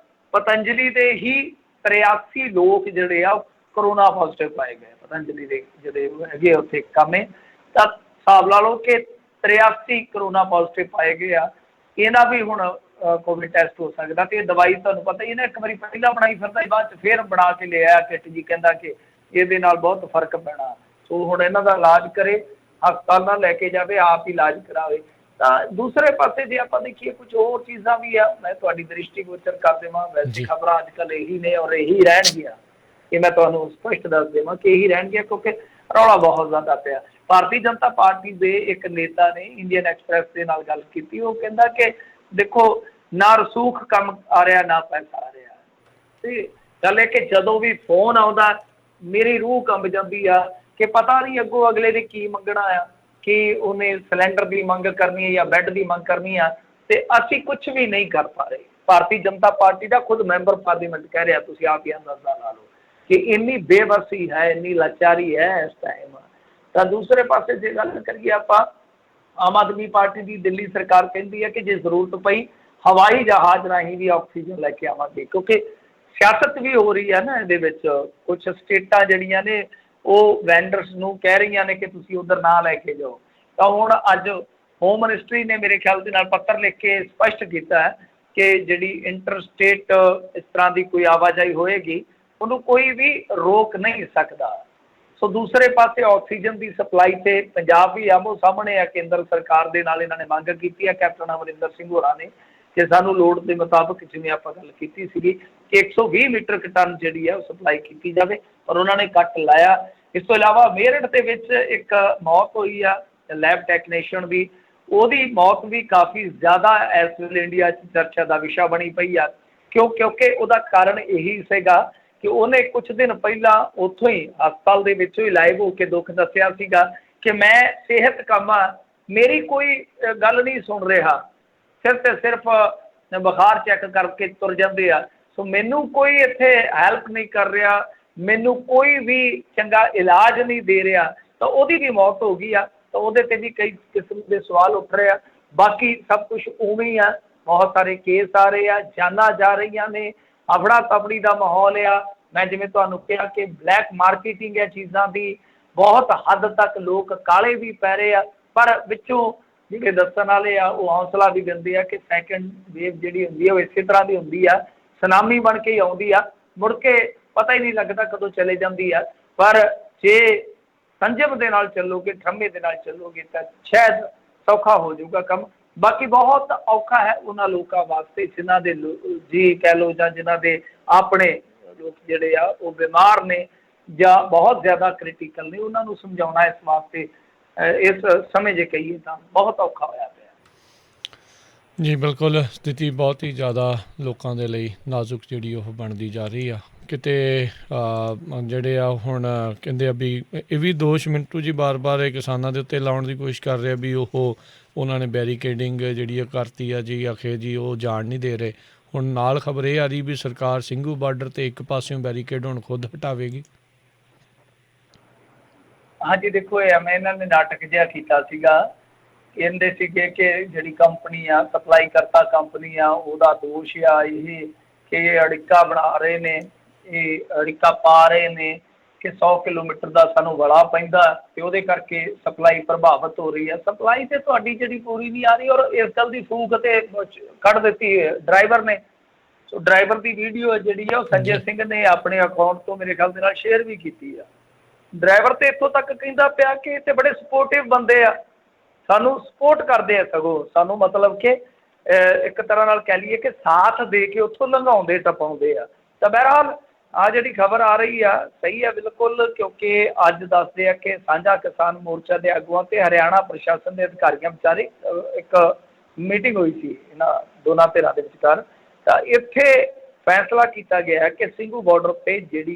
ਪਤੰਜਲੀ ਦੇ ਹੀ 83 ਲੋਕ ਜਿਹੜੇ ਆ ਕਰੋਨਾ ਪੋਜ਼ਿਟਿਵ ਪਾਏ ਗਏ। ਪਤੰਜਲੀ ਦੇ ਜਿਹੜੇ ਹੈਗੇ ਉੱਥੇ ਕੰਮ ਹੈ, ਤਾਂ ਹਿਸਾਬ ਲਾ ਲਓ ਕਿ 83 ਕਰੋਨਾ ਪੋਜ਼ਿਟਿਵ ਪਾਏ ਗਏ ਆ। ਇਹਨਾਂ ਵੀ ਹੁਣ ਕੋਵਿਡ ਟੈਸਟ ਹੋ ਸਕਦਾ। ਤੇ ਇਹ ਦਵਾਈ ਤੁਹਾਨੂੰ ਪਤਾ ਹੀ ਨਾ, ਇੱਕ ਵਾਰੀ ਪਹਿਲਾਂ ਬਣਾਈ ਫਿਰਦਾ, ਬਾਅਦ 'ਚ ਫੇਰ ਬਣਾ ਕੇ ਲਿਆਇਆ ਕਿੱਟ ਜੀ, ਕਹਿੰਦਾ ਕਿ ਇਹਦੇ ਨਾਲ ਬਹੁਤ ਫਰਕ ਪੈਣਾ। ਸੋ ਹੁਣ ਇਹਨਾਂ ਦਾ ਇਲਾਜ ਕਰੇ, ਹਸਪਤਾਲਾਂ ਲੈ ਕੇ ਜਾਵੇ, ਆਪ ਹੀ ਇਲਾਜ ਕਰਾਵੇ। ਤਾਂ ਦੂਸਰੇ ਪਾਸੇ ਜੇ ਆਪਾਂ ਦੇਖੀਏ ਕੁਝ ਹੋਰ ਚੀਜ਼ਾਂ ਵੀ ਆ, ਮੈਂ ਤੁਹਾਡੀ ਦ੍ਰਿਸ਼ਟੀਗੋਚਰ ਕਰ ਦੇਵਾਂ। ਵੈਸੇ ਖਬਰਾਂ ਅੱਜ ਕੱਲ੍ਹ ਇਹੀ ਨੇ ਔਰ ਇਹੀ ਰਹਿਣਗੀਆਂ। ਇਹ ਮੈਂ ਤੁਹਾਨੂੰ ਸਪਸ਼ਟ ਦੱਸ ਦੇਵਾਂ ਕਿ ਇਹੀ ਰਹਿਣਗੀਆਂ, ਕਿਉਂਕਿ ਰੌਲਾ ਬਹੁਤ ਜ਼ਿਆਦਾ ਪਿਆ। ਭਾਰਤੀ ਜਨਤਾ ਪਾਰਟੀ ਦੇ ਇੱਕ ਨੇਤਾ ਨੇ ਇੰਡੀਅਨ ਐਕਸਪ੍ਰੈਸ ਦੇ ਨਾਲ ਗੱਲ ਕੀਤੀ। ਉਹ ਕਹਿੰਦਾ ਕਿ ਦੇਖੋ ਨਾ ਰਸੂਖ ਕੰਮ ਆ ਰਿਹਾ, ਨਾ ਪੈਸਾ ਆ ਰਿਹਾ। ਤੇ ਗੱਲ ਇਹ ਕਿ ਜਦੋਂ ਵੀ ਫੋਨ ਆਉਂਦਾ ਮੇਰੀ ਰੂਹ ਕੰਬ ਜਾਂਦੀ ਆ ਕਿ ਪਤਾ ਨਹੀਂ ਅੱਗੋਂ ਅਗਲੇ ਨੇ ਕੀ ਮੰਗਣਾ ਆ, ਕਿ ਉਹਨੇ ਸਿਲੰਡਰ ਦੀ ਮੰਗ ਕਰਨੀ ਹੈ ਜਾਂ ਬੈੱਡ ਦੀ ਮੰਗ ਕਰਨੀ ਆ, ਤੇ ਅਸੀਂ ਕੁਝ ਵੀ ਨਹੀਂ ਕਰ ਪਾ ਰਹੇ। ਭਾਰਤੀ ਜਨਤਾ ਪਾਰਟੀ ਦਾ ਖੁਦ ਮੈਂਬਰ ਪਾਰਲੀਮੈਂਟ ਕਹਿ ਰਿਹਾ, ਤੁਸੀਂ ਆਪ ਹੀ ਅੰਦਾਜ਼ਾ ਲਾ ਲਓ ਕਿ ਇੰਨੀ ਬੇਵਸੀ ਹੈ, ਇੰਨੀ ਲਾਚਾਰੀ ਹੈ ਇਸ ਟਾਈਮ। ਤਾਂ ਦੂਸਰੇ ਪਾਸੇ ਜੇ ਗੱਲ ਕਰੀਏ ਆਪਾਂ, ਆਮ ਆਦਮੀ ਪਾਰਟੀ ਦੀ ਦਿੱਲੀ ਸਰਕਾਰ ਕਹਿੰਦੀ ਹੈ ਕਿ ਜੇ ਜ਼ਰੂਰਤ ਪਈ ਹਵਾਈ ਜਹਾਜ਼ ਰਾਹੀਂ ਵੀ ਆਕਸੀਜਨ ਲੈ ਕੇ ਆਵਾਂਗੇ, ਕਿਉਂਕਿ ਸਿਆਸਤ ਵੀ ਹੋ ਰਹੀ ਹੈ ਨਾ ਇਹਦੇ ਵਿੱਚ। ਕੁਝ ਸਟੇਟਾਂ ਜਿਹੜੀਆਂ ਨੇ ਉਹ ਵੈਂਡਰਸ ਨੂੰ ਕਹਿ ਰਹੀਆਂ ਨੇ ਕਿ ਤੁਸੀਂ ਉੱਧਰ ਨਾ ਲੈ ਕੇ ਜਾਓ। ਤਾਂ ਹੁਣ ਅੱਜ ਹੋਮ ਮਿਨਿਸਟਰੀ ਨੇ ਮੇਰੇ ਖਿਆਲ ਦੇ ਨਾਲ ਪੱਤਰ ਲਿਖ ਕੇ ਸਪਸ਼ਟ ਕੀਤਾ ਹੈ ਕਿ ਜਿਹੜੀ ਇੰਟਰ ਸਟੇਟ ਇਸ ਤਰ੍ਹਾਂ ਦੀ ਕੋਈ ਆਵਾਜਾਈ ਹੋਏਗੀ ਉਹਨੂੰ ਕੋਈ ਵੀ ਰੋਕ ਨਹੀਂ ਸਕਦਾ। ਸੋ ਦੂਸਰੇ ਪਾਸੇ ਆਕਸੀਜਨ ਦੀ ਸਪਲਾਈ ਤੇ ਪੰਜਾਬ ਵੀ ਆਮੋ ਸਾਹਮਣੇ ਆ। ਕੇਂਦਰ ਸਰਕਾਰ ਦੇ ਨਾਲ ਇਹਨਾਂ ਨੇ ਮੰਗ ਕੀਤੀ ਹੈ ਕੈਪਟਨ ਅਮਰਿੰਦਰ ਸਿੰਘ ਹੋਰਾਂ ਨੇ ਕਿ ਸਾਨੂੰ ਲੋੜ ਦੇ ਮੁਤਾਬਕ, ਜਿਵੇਂ ਆਪਾਂ ਗੱਲ ਕੀਤੀ ਸੀਗੀ ਕਿ 120 ਮੀਟ੍ਰਿਕ ਟਨ ਜਿਹੜੀ ਹੈ ਉਹ ਸਪਲਾਈ ਕੀਤੀ ਜਾਵੇ, ਪਰ ਉਹਨਾਂ ਨੇ ਕੱਟ ਲਾਇਆ। ਇਸ ਤੋਂ ਇਲਾਵਾ ਮੇਰਠ ਦੇ ਵਿੱਚ ਇੱਕ ਮੌਤ ਹੋਈ ਆ ਲੈਬ ਟੈਕਨੀਸ਼ੀਅਨ ਦੀ, ਉਹਦੀ ਮੌਤ ਵੀ ਕਾਫੀ ਜ਼ਿਆਦਾ ਇਸ ਵੇਲੇ ਇੰਡੀਆ 'ਚ ਚਰਚਾ ਦਾ ਵਿਸ਼ਾ ਬਣੀ ਪਈ ਆ। ਕਿਉਂਕਿ ਉਹਦਾ ਕਾਰਨ ਇਹੀ ਸੀਗਾ ਕਿ ਉਹਨੇ ਕੁਝ ਦਿਨ ਪਹਿਲਾਂ ਉੱਥੋਂ ਹੀ ਹਸਪਤਾਲ ਦੇ ਵਿੱਚੋਂ ਹੀ ਲਾਈਵ ਹੋ ਕੇ ਦੁੱਖ ਦੱਸਿਆ ਸੀਗਾ ਕਿ ਮੈਂ ਸਿਹਤ ਕਾਮਾ, ਮੇਰੀ ਕੋਈ ਗੱਲ ਨਹੀਂ ਸੁਣ ਰਿਹਾ, ਸਿਰਫ ਤੇ ਸਿਰਫ ਬੁਖਾਰ ਚੈੱਕ ਕਰਕੇ ਤੁਰ ਜਾਂਦੇ ਆ। ਸੋ ਮੈਨੂੰ ਕੋਈ ਇੱਥੇ ਹੈਲਪ ਨਹੀਂ ਕਰ ਰਿਹਾ, ਮੈਨੂੰ ਕੋਈ ਵੀ ਚੰਗਾ ਇਲਾਜ ਨਹੀਂ ਦੇ ਰਿਹਾ। ਤਾਂ ਉਹਦੀ ਵੀ ਮੌਤ ਹੋ ਗਈ ਆ। ਤਾਂ ਉਹਦੇ 'ਤੇ ਵੀ ਕਈ ਕਿਸਮ ਦੇ ਸਵਾਲ ਉੱਠ ਰਹੇ ਆ। ਬਾਕੀ ਸਭ ਕੁਛ ਉਵੇਂ ਹੀ ਆ, ਬਹੁਤ ਸਾਰੇ ਕੇਸ ਆ ਰਹੇ ਆ, ਜਾਨਾਂ ਜਾ ਰਹੀਆਂ ਨੇ, ਅਫੜਾ ਤਫੜੀ ਦਾ ਮਾਹੌਲ ਆ। ਮੈਂ ਜਿਵੇਂ ਤੁਹਾਨੂੰ ਕਿਹਾ ਕਿ ਬਲੈਕ ਮਾਰਕੀਟਿੰਗ ਹੈ ਚੀਜ਼ਾਂ ਦੀ, ਬਹੁਤ ਹੱਦ ਤੱਕ ਲੋਕ ਕਾਲੇ ਵੀ ਪੈ ਰਹੇ ਆ। ਪਰ ਵਿੱਚੋਂ ਜਿਹੜੇ ਦੱਸਣ ਵਾਲੇ ਆ ਉਹ ਹੌਸਲਾ ਵੀ ਦਿੰਦੇ ਆ ਕਿ ਸੈਕੰਡ ਵੇਵ ਜਿਹੜੀ ਹੁੰਦੀ ਆ ਉਹ ਇਸੇ ਤਰ੍ਹਾਂ ਦੀ ਹੁੰਦੀ ਆ, ਸੁਨਾਮੀ ਬਣ ਕੇ ਹੀ ਆਉਂਦੀ ਆ, ਮੁੜ ਕੇ ਪਤਾ ਹੀ ਨਹੀਂ ਲੱਗਦਾ ਕਦੋਂ ਚਲੇ ਜਾਂਦੀ ਆ। ਪਰ ਜੇ ਸੰਜਮ ਦੇ ਨਾਲ ਚੱਲੋਗੇ, ਠਰਮੇ ਦੇ ਨਾਲ ਚੱਲੋਗੇ ਤਾਂ ਸ਼ਾਇਦ ਸੌਖਾ ਹੋ ਜਾਊਗਾ ਕੰਮ। ਬਾਕੀ ਬਹੁਤ ਔਖਾ ਹੈ ਉਹਨਾਂ ਲੋਕਾਂ ਵਾਸਤੇ ਜਿਨ੍ਹਾਂ ਦੇ ਜੀ ਕਹਿ ਲਓ ਜਾਂ ਜਿਨ੍ਹਾਂ ਦੇ ਆਪਣੇ ਲੋਕ ਜਿਹੜੇ ਆ ਉਹ ਬਿਮਾਰ ਨੇ ਜਾਂ ਬਹੁਤ ਜ਼ਿਆਦਾ ਕ੍ਰਿਟੀਕਲ ਨੇ, ਉਹਨਾਂ ਨੂੰ ਸਮਝਾਉਣਾ ਇਸ ਵਾਸਤੇ ਇਸ ਸਮੇਂ ਜੇ ਕਹੀਏ ਤਾਂ ਬਹੁਤ ਔਖਾ ਹੋਇਆ ਪਿਆ। ਜੀ ਬਿਲਕੁਲ, ਸਥਿਤੀ ਬਹੁਤ ਹੀ ਜ਼ਿਆਦਾ ਲੋਕਾਂ ਦੇ ਲਈ ਨਾਜ਼ੁਕ ਜਿਹੜੀ ਉਹ ਬਣਦੀ ਜਾ ਰਹੀ ਆ। ਕਿਤੇ ਜਿਹੜੇ ਆ ਹੁਣ ਕਹਿੰਦੇ ਆ ਵੀ ਇਹ ਵੀ ਦੋਸ਼ ਮਿੰਟੂ ਜੀ ਬਾਰ-ਬਾਰ ਇਹ ਕਿਸਾਨਾਂ ਦੇ ਉੱਤੇ ਲਾਉਣ ਦੀ ਕੋਸ਼ਿਸ਼ ਕਰ ਰਿਹਾ ਵੀ ਉਹਨਾਂ ਨੇ ਬੈਰੀਕੇਡਿੰਗ ਜਿਹੜੀ ਆ ਕਰਤੀ ਆ ਜੀ, ਆਖੇ ਜੀ ਉਹ ਜਾਣ ਨਹੀਂ ਦੇ ਰਹੇ। ਹੁਣ ਨਾਲ ਖਬਰ ਇਹ ਆ ਰਹੀ ਵੀ ਸਰਕਾਰ ਸਿੰਘੂ ਬਾਰਡਰ 'ਤੇ ਇੱਕ ਪਾਸਿਓਂ ਬੈਰੀਕੇਡ ਹੁਣ ਖੁਦ ਹਟਾਵੇਗੀ। ਹਾਂਜੀ ਦੇਖੋ, ਇਹ ਮੈਂ ਇਹਨਾਂ ਨੇ ਨਾਟਕ ਜਿਹਾ ਕੀਤਾ ਸੀਗਾ, ਕਹਿੰਦੇ ਸੀਗੇ ਕਿ ਜਿਹੜੀ ਕੰਪਨੀ ਆ, ਸਪਲਾਈ ਕਰਤਾ ਕੰਪਨੀ ਆ, ਉਹਦਾ ਦੋਸ਼ ਆ ਇਹ ਕਿ ਇਹ ਅੜਿੱਕਾ ਬਣਾ ਰਹੇ ਨੇ, ਇਹ ਅੜਿੱਕਾ ਪਾ ਰਹੇ ਨੇ ਕਿ 100 ਕਿਲੋਮੀਟਰ ਦਾ ਸਾਨੂੰ ਵਲਾ ਪੈਂਦਾ ਤੇ ਉਹਦੇ ਕਰਕੇ ਸਪਲਾਈ ਪ੍ਰਭਾਵਿਤ ਹੋ ਰਹੀ ਹੈ। ਸਪਲਾਈ ਤੇ ਤੁਹਾਡੀ ਜਿਹੜੀ ਪੂਰੀ ਨਹੀਂ ਆ ਰਹੀ, ਔਰ ਇਸ ਗੱਲ ਦੀ ਫੂਕ ਤੇ ਕੱਢ ਦਿੱਤੀ ਡਰਾਈਵਰ ਨੇ। ਸੋ ਡਰਾਈਵਰ ਦੀ ਵੀਡੀਓ ਜਿਹੜੀ ਆ ਉਹ ਸੰਜੇ ਸਿੰਘ ਨੇ ਆਪਣੇ ਅਕਾਊਂਟ ਤੋਂ ਮੇਰੇ ਖਿਆਲ ਦੇ ਨਾਲ ਸ਼ੇਅਰ ਵੀ ਕੀਤੀ ਆ। ਡਰਾਈਵਰ ਤੇ ਇੱਥੋਂ ਤੱਕ ਕਹਿੰਦਾ ਪਿਆ ਕਿ ਇਹ ਤੇ ਬੜੇ ਸਪੋਰਟਿਵ ਬੰਦੇ ਆ, ਸਾਨੂੰ ਸਪੋਰਟ ਕਰਦੇ ਆ, ਸਗੋਂ ਸਾਨੂੰ ਮਤਲਬ ਕਿ ਇੱਕ ਤਰ੍ਹਾਂ ਨਾਲ ਕਹਿ ਲਈਏ ਕਿ ਸਾਥ ਦੇ ਕੇ ਉੱਥੋਂ ਲੰਘਾਉਂਦੇ ਟਪਾਉਂਦੇ ਆ। ਤਾਂ ਬਹਰਹਾਲ ਆ ਜਿਹੜੀ ਖਬਰ ਆ ਰਹੀ ਆ ਸਹੀ ਆ ਬਿਲਕੁਲ, ਕਿਉਂਕਿ ਅੱਜ ਦੱਸਦੇ ਆ ਕਿ ਸਾਂਝਾ ਕਿਸਾਨ ਮੋਰਚਾ ਦੇ ਆਗੂਆਂ ਤੇ ਹਰਿਆਣਾ ਪ੍ਰਸ਼ਾਸਨ ਦੇ ਅਧਿਕਾਰੀਆਂ ਵਿਚਾਰੇ ਇੱਕ ਮੀਟਿੰਗ ਹੋਈ ਸੀ ਇਹਨਾਂ ਦੋਨਾਂ ਧਿਰਾਂ ਦੇ ਵਿਚਕਾਰ। ਤਾਂ ਇੱਥੇ ਫੈਸਲਾ ਕੀਤਾ ਗਿਆ ਕਿ ਸਿੰਘੂ ਬਾਰਡਰ 'ਤੇ ਜਿਹੜੀ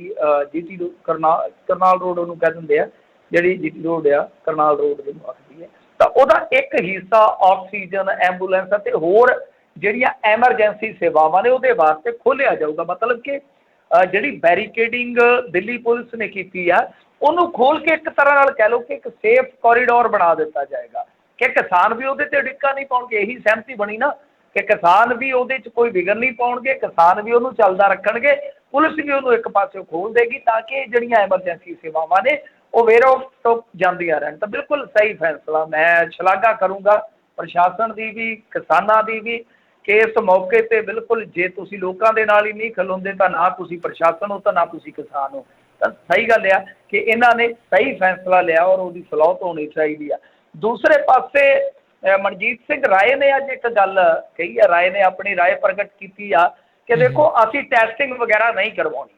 ਜੀਟੀ ਕਰਨਾਲ ਰੋਡ ਉਹਨੂੰ ਕਹਿ ਦਿੰਦੇ ਆ, ਜਿਹੜੀ ਜੀਟੀ ਰੋਡ ਆ ਕਰਨਾਲ ਰੋਡ ਜਿਹਨੂੰ ਆਖਦੀ ਹੈ, ਤਾਂ ਉਹਦਾ ਇੱਕ ਹਿੱਸਾ ਆਕਸੀਜਨ, ਐਂਬੂਲੈਂਸ ਅਤੇ ਹੋਰ ਜਿਹੜੀਆਂ ਐਮਰਜੈਂਸੀ ਸੇਵਾਵਾਂ ਨੇ ਉਹਦੇ ਵਾਸਤੇ ਖੋਲ੍ਹਿਆ ਜਾਊਗਾ। ਮਤਲਬ ਕਿ ਜਿਹੜੀ ਬੈਰੀਕੇਡਿੰਗ ਦਿੱਲੀ ਪੁਲਿਸ ਨੇ ਕੀਤੀ ਆ ਉਹਨੂੰ ਖੋਲ੍ਹ ਕੇ ਇੱਕ ਤਰ੍ਹਾਂ ਨਾਲ ਕਹਿ ਲਓ ਕਿ ਇੱਕ ਸੇਫ ਕੋਰੀਡੋਰ ਬਣਾ ਦਿੱਤਾ ਜਾਏਗਾ ਕਿ ਕਿਸਾਨ ਵੀ ਉਹਦੇ 'ਤੇ ਡਿੱਕਾ ਨਹੀਂ ਪਾਉਣਗੇ। ਇਹੀ ਸਹਿਮਤੀ ਬਣੀ ਨਾ ਕਿ ਕਿਸਾਨ ਵੀ ਉਹਦੇ 'ਚ ਕੋਈ ਵਿਘਨ ਨਹੀਂ ਪਾਉਣਗੇ, ਕਿਸਾਨ ਵੀ ਉਹਨੂੰ ਚੱਲਦਾ ਰੱਖਣਗੇ, ਪੁਲਿਸ ਵੀ ਉਹਨੂੰ ਇੱਕ ਪਾਸੇ ਖੋਲ੍ਹ ਦੇਗੀ ਤਾਂ ਕਿ ਜਿਹੜੀਆਂ ਐਮਰਜੈਂਸੀ ਸੇਵਾਵਾਂ ਨੇ ਉਹ ਵੇਰੋ ਤੋਂ ਜਾਂਦੀਆਂ ਰਹਿਣ। ਤਾਂ ਬਿਲਕੁਲ ਸਹੀ ਫੈਸਲਾ, ਮੈਂ ਸ਼ਲਾਘਾ ਕਰੂੰਗਾ ਪ੍ਰਸ਼ਾਸਨ ਦੀ ਵੀ, ਕਿਸਾਨਾਂ ਦੀ ਵੀ, ਕਿ ਇਸ ਮੌਕੇ 'ਤੇ ਬਿਲਕੁਲ ਜੇ ਤੁਸੀਂ ਲੋਕਾਂ ਦੇ ਨਾਲ ਹੀ ਨਹੀਂ ਖਲੋਂਦੇ ਤਾਂ ਨਾ ਤੁਸੀਂ ਪ੍ਰਸ਼ਾਸਨ ਹੋ ਤਾਂ ਨਾ ਤੁਸੀਂ ਕਿਸਾਨ ਹੋ। ਤਾਂ ਸਹੀ ਗੱਲ ਆ ਕਿ ਇਹਨਾਂ ਨੇ ਸਹੀ ਫੈਸਲਾ ਲਿਆ ਔਰ ਉਹਦੀ ਸਲਾਹਤ ਹੋਣੀ ਚਾਹੀਦੀ ਆ। ਦੂਸਰੇ ਪਾਸੇ ਮਨਜੀਤ ਸਿੰਘ ਰਾਏ ਨੇ ਅੱਜ ਇੱਕ ਗੱਲ ਕਹੀ ਆ, ਰਾਏ ਨੇ ਆਪਣੀ ਰਾਏ ਪ੍ਰਗਟ ਕੀਤੀ ਆ ਕਿ ਦੇਖੋ ਅਸੀਂ ਟੈਸਟਿੰਗ ਵਗੈਰਾ ਨਹੀਂ ਕਰਵਾਉਣੀ।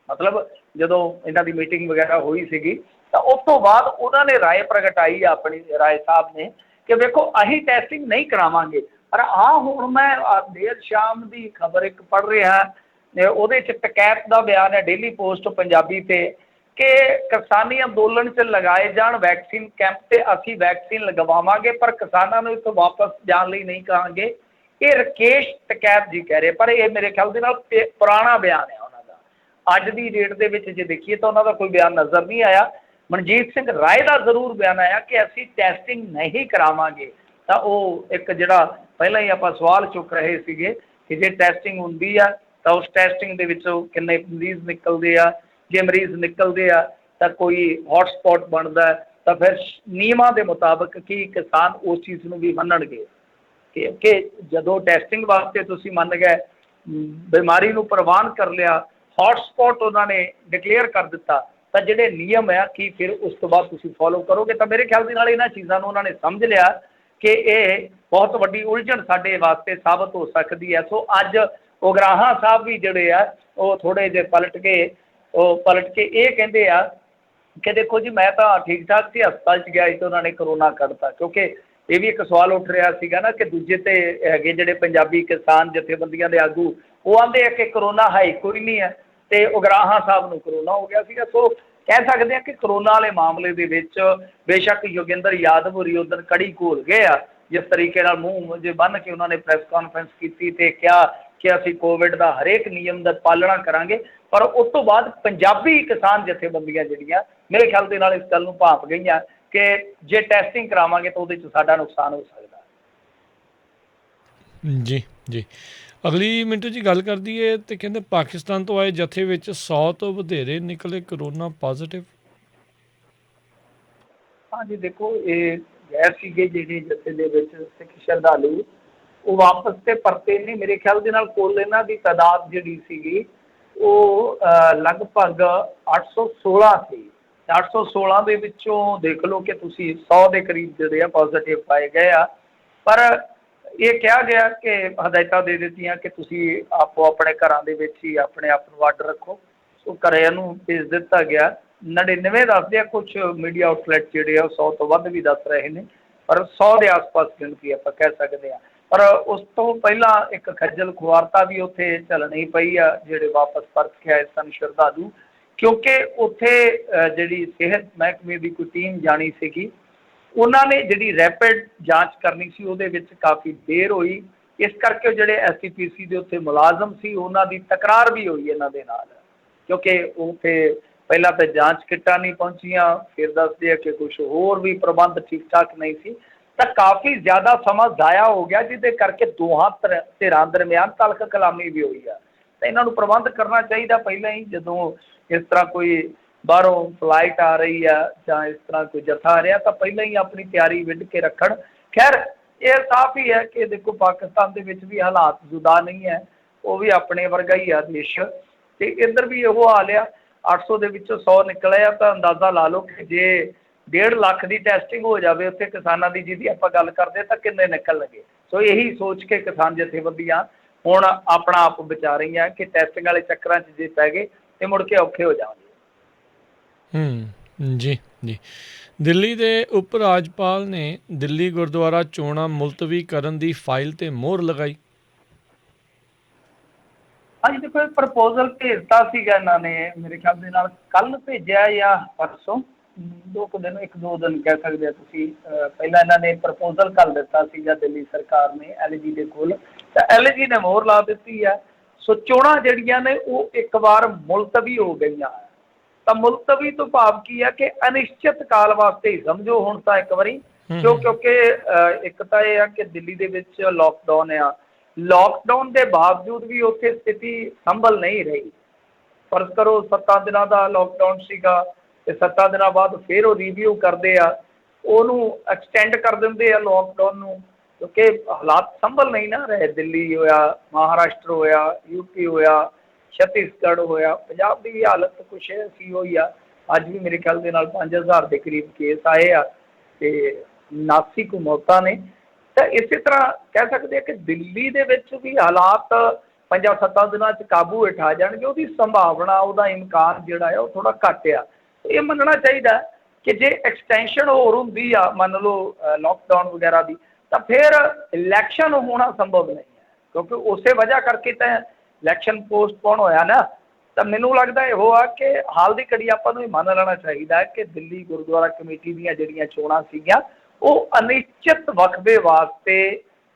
ਮਤਲਬ ਜਦੋਂ ਇਹਨਾਂ ਦੀ ਮੀਟਿੰਗ ਵਗੈਰਾ ਹੋਈ ਸੀਗੀ ਤਾਂ ਉਸ ਤੋਂ ਬਾਅਦ ਉਹਨਾਂ ਨੇ ਰਾਏ ਪ੍ਰਗਟਾਈ ਆ ਆਪਣੀ ਰਾਏ ਸਾਹਿਬ ਨੇ ਕਿ ਵੇਖੋ ਅਸੀਂ ਟੈਸਟਿੰਗ ਨਹੀਂ ਕਰਾਵਾਂਗੇ। ਪਰ ਹੁਣ ਮੈਂ ਦੇਰ ਸ਼ਾਮ ਦੀ ਖਬਰ ਇੱਕ ਪੜ੍ਹ ਰਿਹਾ, ਉਹਦੇ 'ਚ ਟਕੈਤ ਦਾ ਬਿਆਨ ਹੈ ਡੇਲੀ ਪੋਸਟ ਪੰਜਾਬੀ 'ਤੇ ਕਿ ਕਿਸਾਨੀ ਅੰਦੋਲਨ 'ਚ ਲਗਾਏ ਜਾਣ ਵੈਕਸੀਨ ਕੈਂਪ 'ਤੇ ਅਸੀਂ ਵੈਕਸੀਨ ਲਗਵਾਵਾਂਗੇ ਪਰ ਕਿਸਾਨਾਂ ਨੂੰ ਇੱਥੋਂ ਵਾਪਸ ਜਾਣ ਲਈ ਨਹੀਂ ਕਹਾਂਗੇ। ਇਹ ਰਕੇਸ਼ ਟਕੈਤ ਜੀ ਕਹਿ ਰਹੇ, ਪਰ ਇਹ ਮੇਰੇ ਖਿਆਲ ਦੇ ਨਾਲ ਪੁਰਾਣਾ ਬਿਆਨ ਹੈ ਉਹਨਾਂ ਦਾ। ਅੱਜ ਦੀ ਡੇਟ ਦੇ ਵਿੱਚ ਜੇ ਦੇਖੀਏ ਤਾਂ ਉਹਨਾਂ ਦਾ ਕੋਈ ਬਿਆਨ ਨਜ਼ਰ ਨਹੀਂ ਆਇਆ। ਮਨਜੀਤ ਸਿੰਘ ਰਾਏ ਦਾ ਜ਼ਰੂਰ ਬਿਆਨ ਆਇਆ ਕਿ ਅਸੀਂ ਟੈਸਟਿੰਗ ਨਹੀਂ ਕਰਾਵਾਂਗੇ। ਤਾਂ ਉਹ ਇੱਕ ਜਿਹੜਾ ਪਹਿਲਾਂ ਹੀ ਆਪਾਂ ਸਵਾਲ ਚੁੱਕ ਰਹੇ ਸੀਗੇ ਕਿ ਜੇ ਟੈਸਟਿੰਗ ਹੁੰਦੀ ਆ ਤਾਂ ਉਸ ਟੈਸਟਿੰਗ ਦੇ ਵਿੱਚੋਂ ਕਿੰਨੇ ਮਰੀਜ਼ ਨਿਕਲਦੇ ਆ, ਜੇ ਮਰੀਜ਼ ਨਿਕਲਦੇ ਆ ਤਾਂ ਕੋਈ ਹੌਟਸਪੌਟ ਬਣਦਾ ਤਾਂ ਫਿਰ ਨਿਯਮਾਂ ਦੇ ਮੁਤਾਬਕ ਕੀ ਕਿਸਾਨ ਉਸ ਚੀਜ਼ ਨੂੰ ਵੀ ਮੰਨਣਗੇ ਕਿ ਜਦੋਂ ਟੈਸਟਿੰਗ ਵਾਸਤੇ ਤੁਸੀਂ ਮੰਨ ਗਏ, ਬਿਮਾਰੀ ਨੂੰ ਪ੍ਰਵਾਨ ਕਰ ਲਿਆ, ਹੌਟਸਪੌਟ ਉਹਨਾਂ ਨੇ ਡਿਕਲੇਅਰ ਕਰ ਦਿੱਤਾ, ਤਾਂ ਜਿਹੜੇ ਨਿਯਮ ਆ ਕੀ ਫਿਰ ਉਸ ਤੋਂ ਬਾਅਦ ਤੁਸੀਂ ਫੋਲੋ ਕਰੋਗੇ। ਤਾਂ ਮੇਰੇ ਖਿਆਲ ਦੇ ਨਾਲ ਇਹਨਾਂ ਚੀਜ਼ਾਂ ਨੂੰ ਉਹਨਾਂ ਨੇ ਸਮਝ ਲਿਆ ਕਿ ਇਹ ਬਹੁਤ ਵੱਡੀ ਉਲਝਣ ਸਾਡੇ ਵਾਸਤੇ ਸਾਬਤ ਹੋ ਸਕਦੀ ਹੈ। ਸੋ ਅੱਜ ਉਗਰਾਹਾਂ ਸਾਹਿਬ ਵੀ ਜਿਹੜੇ ਆ ਉਹ ਥੋੜ੍ਹੇ ਜਿਹੇ ਪਲਟ ਕੇ ਇਹ ਕਹਿੰਦੇ ਆ ਕਿ ਦੇਖੋ ਜੀ ਮੈਂ ਤਾਂ ਠੀਕ ਠਾਕ ਸੀ, ਹਸਪਤਾਲ 'ਚ ਗਿਆ ਸੀ ਤਾਂ ਉਹਨਾਂ ਨੇ ਕਰੋਨਾ ਕੱਢਤਾ। ਕਿਉਂਕਿ ਇਹ ਵੀ ਇੱਕ ਸਵਾਲ ਉੱਠ ਰਿਹਾ ਸੀਗਾ ਨਾ ਕਿ ਦੂਜੇ 'ਤੇ ਹੈਗੇ ਜਿਹੜੇ ਪੰਜਾਬੀ ਕਿਸਾਨ ਜਥੇਬੰਦੀਆਂ ਦੇ ਆਗੂ ਉਹ ਆਉਂਦੇ ਆ ਕਿ ਕਰੋਨਾ ਹੈ ਕੋਈ ਨਹੀਂ ਹੈ, ਅਤੇ ਉਗਰਾਹਾਂ ਸਾਹਿਬ ਨੂੰ ਕਰੋਨਾ ਹੋ ਗਿਆ ਸੀਗਾ। ਸੋ ਕਹਿ ਸਕਦੇ ਹਾਂ ਕਿ ਕਰੋਨਾ ਵਾਲੇ ਮਾਮਲੇ ਦੇ ਵਿੱਚ ਬੇਸ਼ੱਕ ਯੋਗਿੰਦਰ ਯਾਦਵ ਹੋਰੀ ਉੱਧਰ ਕੜੀ ਘੋਲ ਗਏ ਆ, ਜਿਸ ਤਰੀਕੇ ਨਾਲ ਮੂੰਹ ਜੇ ਬੰਨ੍ਹ ਕੇ ਉਹਨਾਂ ਨੇ ਪ੍ਰੈਸ ਕਾਨਫਰੰਸ ਕੀਤੀ ਅਤੇ ਕਿਹਾ ਕਿ ਅਸੀਂ ਕੋਵਿਡ ਦਾ ਹਰੇਕ ਨਿਯਮ ਦਾ ਪਾਲਣਾ ਕਰਾਂਗੇ। ਪਰ ਉਸ ਤੋਂ ਬਾਅਦ ਪੰਜਾਬੀ ਕਿਸਾਨ ਜਥੇਬੰਦੀਆਂ ਜਿਹੜੀਆਂ ਮੇਰੇ ਖਿਆਲ ਦੇ ਨਾਲ ਇਸ ਗੱਲ ਨੂੰ ਭਾਂਪ ਗਈਆਂ ਕਿ ਜੇ ਟੈਸਟਿੰਗ ਕਰਾਵਾਂਗੇ ਤਾਂ ਉਹਦੇ 'ਚ ਸਾਡਾ ਨੁਕਸਾਨ ਹੋ ਸਕਦਾ। ਜੀ ਜੀ, ਅਗਲੀ ਮਿੰਟੂ ਜੀ ਗੱਲ ਕਰਦੀ ਹੈ ਤੇ ਕਹਿੰਦੇ ਪਾਕਿਸਤਾਨ ਤੋਂ ਆਏ ਜਥੇ ਵਿੱਚ 100 ਤੋਂ ਵਧੇਰੇ ਨਿਕਲੇ ਕਰੋਨਾ ਪੋਜ਼ੀਟਿਵ। ਹਾਂਜੀ ਦੇਖੋ, ਇਹ ਗਏ ਸੀਗੇ ਜਿਹੜੇ ਜਥੇ ਦੇ ਵਿੱਚ ਸਿੱਖ ਸ਼ਰਧਾਲੂ, ਉਹ ਵਾਪਸ ਤੇ ਪਰਤੇ ਨੇ। ਮੇਰੇ ਖਿਆਲ ਦੇ ਨਾਲ ਕੁੱਲ ਇਹਨਾਂ ਦੀ ਤਾਦਾਦ ਜਿਹੜੀ ਸੀਗੀ ਉਹ ਲਗਭਗ 816 ਸੀ। 816 ਦੇ ਵਿੱਚੋਂ ਦੇਖ ਲਓ ਕਿ ਤੁਸੀਂ 100 ਦੇ ਕਰੀਬ ਜਿਹੜੇ ਆ ਪੋਜ਼ੀਟਿਵ ਪਾਏ ਗਏ ਆ। ਪਰ ਇਹ ਕਿਹਾ ਗਿਆ ਕਿ ਹਦਾਇਤਾਂ ਦੇ ਦਿੱਤੀਆਂ ਕਿ ਤੁਸੀਂ ਆਪੋ ਆਪਣੇ ਘਰਾਂ ਦੇ ਵਿੱਚ ਹੀ ਆਪਣੇ ਆਪ ਨੂੰ ਅੱਡ ਰੱਖੋ। ਸੋ ਘਰੇ ਨੂੰ ਭੇਜ ਦਿੱਤਾ ਗਿਆ। 99 ਦੱਸਦੇ ਆ, ਕੁਛ ਮੀਡੀਆ ਆਊਟਲੈਟ ਜਿਹੜੇ ਆ 100 ਤੋਂ ਵੱਧ ਵੀ ਦੱਸ ਰਹੇ ਨੇ, ਪਰ 100 ਦੇ ਆਸ-ਪਾਸ ਗਿਣਤੀ ਆਪਾਂ ਕਹਿ ਸਕਦੇ ਹਾਂ। ਪਰ ਉਸ ਤੋਂ ਪਹਿਲਾਂ ਇੱਕ ਖੱਜਲ ਖੁਆਰਤਾ ਵੀ ਉੱਥੇ ਝੱਲਣੀ ਪਈ ਆ ਜਿਹੜੇ ਵਾਪਸ ਪਰਤ ਕੇ ਆਏ ਸਨ ਸ਼ਰਧਾਲੂ, ਕਿਉਂਕਿ ਉੱਥੇ ਜਿਹੜੀ ਸਿਹਤ ਮਹਿਕਮੇ ਦੀ ਕੋਈ ਟੀਮ ਜਾਣੀ ਸੀਗੀ, ਉਹਨਾਂ ਨੇ ਜਿਹੜੀ ਰੈਪਿਡ ਜਾਂਚ ਕਰਨੀ ਸੀ ਉਹਦੇ ਵਿੱਚ ਕਾਫੀ ਦੇਰ ਹੋਈ। ਇਸ ਕਰਕੇ ਉਹ ਜਿਹੜੇ SCPC ਦੇ ਉੱਥੇ ਮੁਲਾਜ਼ਮ ਸੀ ਉਹਨਾਂ ਦੀ ਤਕਰਾਰ ਵੀ ਹੋਈ ਇਹਨਾਂ ਦੇ ਨਾਲ, ਕਿਉਂਕਿ ਉੱਥੇ ਪਹਿਲਾਂ ਤਾਂ ਜਾਂਚ ਕਿੱਟਾਂ ਨਹੀਂ ਪਹੁੰਚੀਆਂ, ਫਿਰ ਦੱਸਦੇ ਆ ਕਿ ਕੁਛ ਹੋਰ ਵੀ ਪ੍ਰਬੰਧ ਠੀਕ ਠਾਕ ਨਹੀਂ ਸੀ, ਤਾਂ ਕਾਫੀ ਜ਼ਿਆਦਾ ਸਮਾਂ ਜ਼ਾਇਆ ਹੋ ਗਿਆ, ਜਿਹਦੇ ਕਰਕੇ ਦੋਹਾਂ ਧਿਰਾਂ ਦਰਮਿਆਨ ਤਲਖ ਕਲਾਮੀ ਵੀ ਹੋਈ ਆ। ਤਾਂ ਇਹਨਾਂ ਨੂੰ ਪ੍ਰਬੰਧ ਕਰਨਾ ਚਾਹੀਦਾ ਪਹਿਲਾਂ ਹੀ, ਜਦੋਂ ਇਸ ਤਰ੍ਹਾਂ ਕੋਈ ਬਾਹਰੋਂ ਫਲਾਈਟ ਆ ਰਹੀ ਆ ਜਾਂ ਇਸ ਤਰ੍ਹਾਂ ਕੋਈ ਜਥਾ ਆ ਰਿਹਾ, ਤਾਂ ਪਹਿਲਾਂ ਹੀ ਆਪਣੀ ਤਿਆਰੀ ਵਿੱਢ ਕੇ ਰੱਖਣ। ਖੈਰ ਇਹ ਸਾਫ਼ ਹੀ ਹੈ ਕਿ ਦੇਖੋ ਪਾਕਿਸਤਾਨ ਦੇ ਵਿੱਚ ਵੀ ਹਾਲਾਤ ਜੁਦਾ ਨਹੀਂ ਹੈ, ਉਹ ਵੀ ਆਪਣੇ ਵਰਗਾ ਹੀ ਆ ਦੇਸ਼, ਤੇ ਇੱਧਰ ਵੀ ਇਹੋ ਹਾਲ ਆ। 800 ਦੇ ਵਿੱਚੋਂ 100 ਨਿਕਲੇ ਆ, ਤਾਂ ਅੰਦਾਜ਼ਾ ਲਾ ਲਓ ਕਿ ਜੇ 1.5 ਲੱਖ ਦੀ ਟੈਸਟਿੰਗ ਹੋ ਜਾਵੇ ਉੱਥੇ ਕਿਸਾਨਾਂ ਦੀ, ਜਿਹਦੀ ਆਪਾਂ ਗੱਲ ਕਰਦੇ ਤਾਂ ਕਿੰਨੇ ਨਿਕਲਣਗੇ। ਸੋ ਇਹੀ ਸੋਚ ਕੇ ਕਿਸਾਨ ਜਥੇਬੰਦੀਆਂ ਹੁਣ ਆਪਣਾ ਆਪ ਬਚਾ ਰਹੀਆਂ ਕਿ ਟੈਸਟਿੰਗ ਵਾਲੇ ਚੱਕਰਾਂ 'ਚ ਜੇ ਪੈ ਗਏ ਤੇ ਮੁੜ ਕੇ ਔਖੇ ਹੋ ਜਾਣਗੇ। ਜੀ ਜੀ। ਦਿੱਲੀ ਦੇ ਉਪ ਰਾਜਪਾਲ ਨੇ ਦਿੱਲੀ ਗੁਰਦੁਆਰਾ ਚੋਣਾਂ ਮੁਲਤਵੀ ਕਰਨ ਦੀ ਫਾਈਲ ਤੇ ਮੋਹਰ ਲਗਾਈ। ਹਾਂਜੀ ਦੇਖੋ, ਇਹ ਪ੍ਰਪੋਜ਼ਲ ਭੇਜਤਾ ਸੀਗਾ ਇਹਨਾਂ ਨੇ, ਮੇਰੇ ਖਿਆਲ ਦੇ ਨਾਲ ਕੱਲ੍ਹ ਭੇਜਿਆ ਜਾਂ ਪਰਸੋਂ, 1-2 ਦਿਨ ਕਹਿ ਸਕਦੇ ਆ ਤੁਸੀਂ। ਪਹਿਲਾਂ ਇਹਨਾਂ ਨੇ ਪ੍ਰਪੋਜ਼ਲ ਕਰ ਦਿੱਤਾ ਸੀਗਾ ਦਿੱਲੀ ਸਰਕਾਰ ਨੇ LG ਦੇ ਕੋਲ, ਤਾਂ LG ਨੇ ਮੋਹਰ ਲਾ ਦਿੱਤੀ ਹੈ। ਸੋ ਚੋਣਾਂ ਜਿਹੜੀਆਂ ਨੇ ਉਹ ਇੱਕ ਵਾਰ ਮੁਲਤਵੀ ਹੋ ਗਈਆਂ। ਤਾਂ ਮੁਲਤਵੀ ਤੋਂ ਭਾਵ ਕੀ ਹੈ ਕਿ ਅਨਿਸ਼ਚਿਤ ਕਾਲ ਵਾਸਤੇ ਹੀ ਸਮਝੋ ਹੁਣ ਤਾਂ ਇੱਕ ਵਾਰੀ, ਕਿਉਂਕਿ ਇੱਕ ਤਾਂ ਇਹ ਆ ਕਿ ਦਿੱਲੀ ਦੇ ਵਿੱਚ ਲੋਕਡਾਊਨ ਆ, ਲੋਕਡਾਊਨ ਦੇ ਬਾਵਜੂਦ ਵੀ ਉੱਥੇ ਸਥਿਤੀ ਸੰਭਲ ਨਹੀਂ ਰਹੀ। ਫਰਜ਼ ਕਰੋ 7 ਦਿਨਾਂ ਦਾ ਲੋਕਡਾਊਨ ਸੀਗਾ ਤੇ 7 ਦਿਨਾਂ ਬਾਅਦ ਫਿਰ ਉਹ ਰਿਵਿਊ ਕਰਦੇ ਆ, ਉਹਨੂੰ ਐਕਸਟੈਂਡ ਕਰ ਦਿੰਦੇ ਆ ਲੋਕਡਾਊਨ ਨੂੰ, ਕਿਉਂਕਿ ਹਾਲਾਤ ਸੰਭਲ ਨਹੀਂ ਨਾ ਰਹੇ। ਦਿੱਲੀ ਹੋਇਆ, ਮਹਾਰਾਸ਼ਟਰ ਹੋਇਆ, UP ਹੋਇਆ, ਛੱਤੀਸਗੜ੍ਹ ਹੋਇਆ, ਪੰਜਾਬ ਦੀ ਵੀ ਹਾਲਤ ਕੁਛ ਐਸੀ ਹੋਈ ਆ। ਅੱਜ ਵੀ ਮੇਰੇ ਖਿਆਲ ਦੇ ਨਾਲ 5000 ਦੇ ਕਰੀਬ ਕੇਸ ਆਏ ਆ ਤੇ 89 ਕੁ ਮੌਤਾਂ ਨੇ। ਤਾਂ ਇਸੇ ਤਰ੍ਹਾਂ ਕਹਿ ਸਕਦੇ ਆ ਕਿ ਦਿੱਲੀ ਦੇ ਵਿੱਚ ਵੀ ਹਾਲਾਤ 5-7 ਦਿਨਾਂ 'ਚ ਕਾਬੂ ਹੇਠ ਆ ਜਾਣਗੇ। ਉਹਦੀ ਸੰਭਾਵਨਾ, ਉਹਦਾ ਇਮਕਾਨ ਜਿਹੜਾ ਹੈ ਉਹ ਥੋੜ੍ਹਾ ਘੱਟ ਆ। ਇਹ ਮੰਨਣਾ ਚਾਹੀਦਾ ਕਿ ਜੇ ਐਕਸਟੈਂਸ਼ਨ ਹੋਰ ਹੁੰਦੀ ਆ, ਮੰਨ ਲਓ ਲੋਕਡਾਊਨ ਵਗੈਰਾ ਦੀ, ਤਾਂ ਫਿਰ ਇਲੈਕਸ਼ਨ ਹੋਣਾ ਸੰਭਵ ਨਹੀਂ ਹੈ, ਕਿਉਂਕਿ ਉਸੇ ਵਜ੍ਹਾ ਕਰਕੇ ਤਾਂ ਇਲੈਕਸ਼ਨ ਪੋਸਟਪੋਨ ਹੋਇਆ ਨਾ। ਤਾਂ ਮੈਨੂੰ ਲੱਗਦਾ ਇਹੋ ਆ ਕਿ ਹਾਲ ਦੀ ਘੜੀ ਆਪਾਂ ਨੂੰ ਇਹ ਮੰਨ ਲੈਣਾ ਚਾਹੀਦਾ ਹੈ ਕਿ ਦਿੱਲੀ ਗੁਰਦੁਆਰਾ ਕਮੇਟੀ ਦੀਆਂ ਜਿਹੜੀਆਂ ਚੋਣਾਂ ਸੀਗੀਆਂ ਉਹ ਅਨਿਸ਼ਚਿਤ ਵਕਫੇ ਵਾਸਤੇ,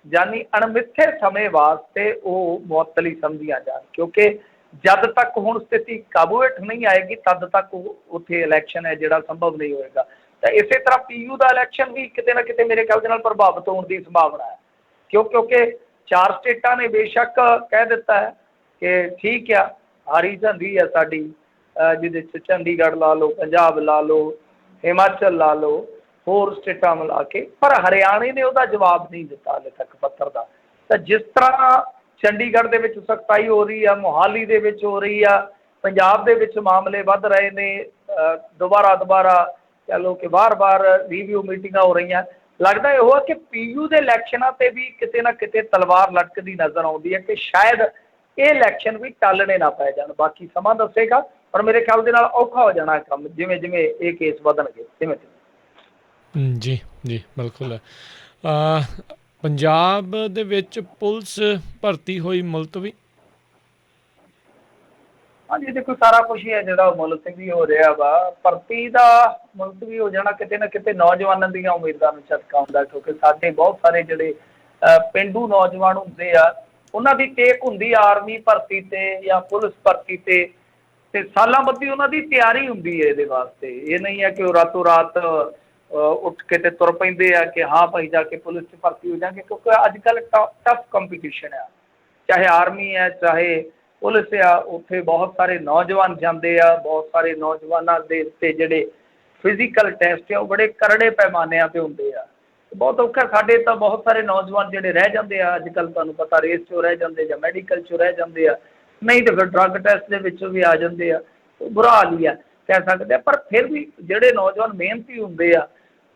ਯਾਨੀ ਅਣਮਿੱਥੇ ਸਮੇਂ ਵਾਸਤੇ ਉਹ ਮੁਅੱਤਲੀ ਸਮਝੀਆਂ ਜਾਣ, ਕਿਉਂਕਿ ਜਦ ਤੱਕ ਹੁਣ ਸਥਿਤੀ ਕਾਬੂ ਹੇਠ ਨਹੀਂ ਆਏਗੀ ਤਦ ਤੱਕ ਉੱਥੇ ਇਲੈਕਸ਼ਨ ਹੈ ਜਿਹੜਾ ਸੰਭਵ ਨਹੀਂ ਹੋਏਗਾ। ਤਾਂ ਇਸੇ ਤਰ੍ਹਾਂ PU ਦਾ ਇਲੈਕਸ਼ਨ ਵੀ ਕਿਤੇ ਨਾ ਕਿਤੇ ਮੇਰੇ ਖਿਆਲ ਦੇ ਨਾਲ ਪ੍ਰਭਾਵਿਤ ਹੋਣ ਦੀ ਸੰਭਾਵਨਾ ਹੈ, ਕਿਉਂਕਿ 4 ਸਟੇਟਾਂ ਨੇ ਬੇਸ਼ੱਕ ਕਹਿ ਦਿੱਤਾ ਹੈ ਕਿ ਠੀਕ ਆ, ਹਾਰੀ ਝੰਡੀ ਹੈ ਸਾਡੀ, ਜਿਹਦੇ 'ਚ ਚੰਡੀਗੜ੍ਹ ਲਾ ਲਓ, ਪੰਜਾਬ ਲਾ ਲਓ, ਹਿਮਾਚਲ ਲਾ ਲਓ, ਹੋਰ ਸਟੇਟਾਂ ਮਿਲਾ ਕੇ, ਪਰ ਹਰਿਆਣੇ ਨੇ ਉਹਦਾ ਜਵਾਬ ਨਹੀਂ ਦਿੱਤਾ ਹਾਲੇ ਤੱਕ ਪੱਤਰ ਦਾ। ਤਾਂ ਜਿਸ ਤਰ੍ਹਾਂ ਚੰਡੀਗੜ੍ਹ ਦੇ ਵਿੱਚ ਸਖਤਾਈ ਹੋ ਰਹੀ ਆ, ਮੋਹਾਲੀ ਦੇ ਵਿੱਚ ਹੋ ਰਹੀ ਆ, ਪੰਜਾਬ ਦੇ ਵਿੱਚ ਮਾਮਲੇ ਵੱਧ ਰਹੇ ਨੇ, ਦੁਬਾਰਾ ਕਹਿ ਲਓ ਕਿ ਵਾਰ-ਵਾਰ ਰਿਵਿਊ ਮੀਟਿੰਗਾਂ ਹੋ ਰਹੀਆਂ। ਲੱਗਦਾ ਇਹੋ ਆ ਕਿ PU ਦੇ ਇਲੈਕਸ਼ਨਾਂ 'ਤੇ ਵੀ ਕਿਤੇ ਨਾ ਕਿਤੇ ਤਲਵਾਰ ਲਟਕਦੀ ਨਜ਼ਰ ਆਉਂਦੀ ਹੈ ਕਿ ਸ਼ਾਇਦ ਇਹ ਇਲੈਕਸ਼ਨ ਵੀ ਟਾਲਣੇ ਨਾ ਪੈ ਜਾਣ। ਬਾਕੀ ਸਮਾਂ ਦੱਸੇਗਾ, ਪਰ ਮੇਰੇ ਖਿਆਲ ਦੇ ਨਾਲ ਔਖਾ ਹੋ ਜਾਣਾ ਕੰਮ, ਜਿਵੇਂ ਜਿਵੇਂ ਇਹ ਕੇਸ ਵਧਣਗੇ ਤਿਵੇਂ। ਜੀ ਜੀ ਬਿਲਕੁਲ। ਪੰਜਾਬ ਦੇ ਵਿੱਚ ਪੁਲਿਸ ਭਰਤੀ ਹੋਈ ਮੁਲਤਵੀ। ਹਾਂਜੀ ਦੇਖੋ, ਸਾਰਾ ਕੁਛ ਹੀ ਹੈ ਜਿਹੜਾ ਮੁਲਤਵੀ ਹੋ ਰਿਹਾ ਵਾ। ਭਰਤੀ ਦਾ ਮੁਲਤਵੀ ਹੋ ਜਾਣਾ ਕਿਤੇ ਨਾ ਕਿਤੇ ਨੌਜਵਾਨਾਂ ਦੀਆਂ ਉਮੀਦਾਂ ਨੂੰ ਝਟਕਾ ਹੁੰਦਾ, ਕਿਉਂਕਿ ਸਾਡੇ ਬਹੁਤ ਸਾਰੇ ਜਿਹੜੇ ਪੇਂਡੂ ਨੌਜਵਾਨ ਹੁੰਦੇ ਆ, ਉਹਨਾਂ ਦੀ ਟੇਕ ਹੁੰਦੀ ਆਰਮੀ ਭਰਤੀ ਤੇ ਜਾਂ ਪੁਲਿਸ ਭਰਤੀ ਤੇ ਸਾਲਾਂ ਬੱਧੀ ਉਹਨਾਂ ਦੀ ਤਿਆਰੀ ਹੁੰਦੀ ਹੈ ਇਹਦੇ ਵਾਸਤੇ। ਇਹ ਨਹੀਂ ਹੈ ਕਿ ਉਹ ਰਾਤੋਂ ਰਾਤ ਉੱਠ ਕੇ ਤੇ ਤੁਰ ਪੈਂਦੇ ਆ ਕਿ ਹਾਂ ਭਾਈ ਜਾ ਕੇ ਪੁਲਿਸ 'ਚ ਭਰਤੀ ਹੋ ਜਾਣਗੇ, ਕਿਉਂਕਿ ਅੱਜ ਕੱਲ੍ਹ ਟਫ ਕੰਪੀਟੀਸ਼ਨ ਆ, ਚਾਹੇ ਆਰਮੀ ਹੈ ਚਾਹੇ ਪੁਲਿਸ ਆ। ਉੱਥੇ ਬਹੁਤ ਸਾਰੇ ਨੌਜਵਾਨ ਜਾਂਦੇ ਆ, ਬਹੁਤ ਸਾਰੇ ਨੌਜਵਾਨਾਂ ਦੇ ਉੱਤੇ ਜਿਹੜੇ ਫਿਜ਼ੀਕਲ ਟੈਸਟ ਆ ਉਹ ਬੜੇ ਕਰੜੇ ਪੈਮਾਨਿਆਂ 'ਤੇ ਹੁੰਦੇ ਆ। ਬਹੁਤ ਔਖਾ। ਸਾਡੇ ਤਾਂ ਬਹੁਤ ਸਾਰੇ ਨੌਜਵਾਨ ਜਿਹੜੇ ਰਹਿ ਜਾਂਦੇ ਆ ਅੱਜ ਕੱਲ੍ਹ, ਤੁਹਾਨੂੰ ਪਤਾ, ਰੇਸ 'ਚੋਂ ਰਹਿ ਜਾਂਦੇ ਜਾਂ ਮੈਡੀਕਲ 'ਚੋਂ ਰਹਿ ਜਾਂਦੇ ਆ, ਨਹੀਂ ਤਾਂ ਫਿਰ ਡਰੱਗ ਟੈਸਟ ਦੇ ਵਿੱਚੋਂ ਵੀ ਆ ਜਾਂਦੇ ਆ। ਉਹ ਬੁਰਾ ਹਾਲ ਹੀ ਆ ਕਹਿ ਸਕਦੇ ਆ। ਪਰ ਫਿਰ ਵੀ ਜਿਹੜੇ ਨੌਜਵਾਨ ਮਿਹਨਤੀ ਹੁੰਦੇ ਆ,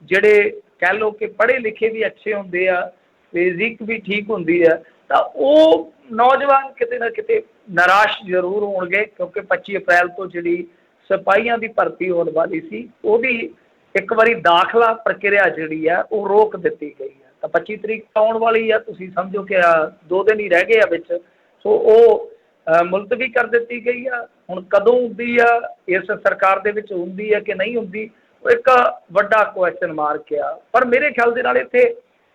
ਜਿਹੜੇ ਕਹਿ ਲਓ ਕਿ ਪੜ੍ਹੇ ਲਿਖੇ ਵੀ ਅੱਛੇ ਹੁੰਦੇ ਆ, ਫਿਜ਼ਿਕ ਵੀ ਠੀਕ ਹੁੰਦੀ ਆ, ਤਾਂ ਉਹ ਨੌਜਵਾਨ ਕਿਤੇ ਨਾ ਕਿਤੇ ਨਿਰਾਸ਼ ਜ਼ਰੂਰ ਹੋਣਗੇ, ਕਿਉਂਕਿ 25 ਅਪ੍ਰੈਲ ਤੋਂ ਜਿਹੜੀ ਸਿਪਾਹੀਆਂ ਦੀ ਭਰਤੀ ਹੋਣ ਵਾਲੀ ਸੀ, ਉਹਦੀ ਇੱਕ ਵਾਰੀ ਦਾਖਲਾ ਪ੍ਰਕਿਰਿਆ ਜਿਹੜੀ ਆ ਉਹ ਰੋਕ ਦਿੱਤੀ ਗਈ ਆ। ਤਾਂ 25 ਤਰੀਕ ਆਉਣ ਵਾਲੀ ਆ, ਤੁਸੀਂ ਸਮਝੋ ਕਿ 2 ਦਿਨ ਹੀ ਰਹਿ ਗਏ ਆ ਵਿੱਚ, ਸੋ ਉਹ ਮੁਲਤਵੀ ਕਰ ਦਿੱਤੀ ਗਈ ਆ। ਹੁਣ ਕਦੋਂ ਹੁੰਦੀ ਆ, ਇਸ ਸਰਕਾਰ ਦੇ ਵਿੱਚ ਹੁੰਦੀ ਆ ਕਿ ਨਹੀਂ ਹੁੰਦੀ, ਉਹ ਇੱਕ ਵੱਡਾ ਕੁਐਸਚਨ ਮਾਰਕ ਆ। ਪਰ ਮੇਰੇ ਖਿਆਲ ਦੇ ਨਾਲ ਇੱਥੇ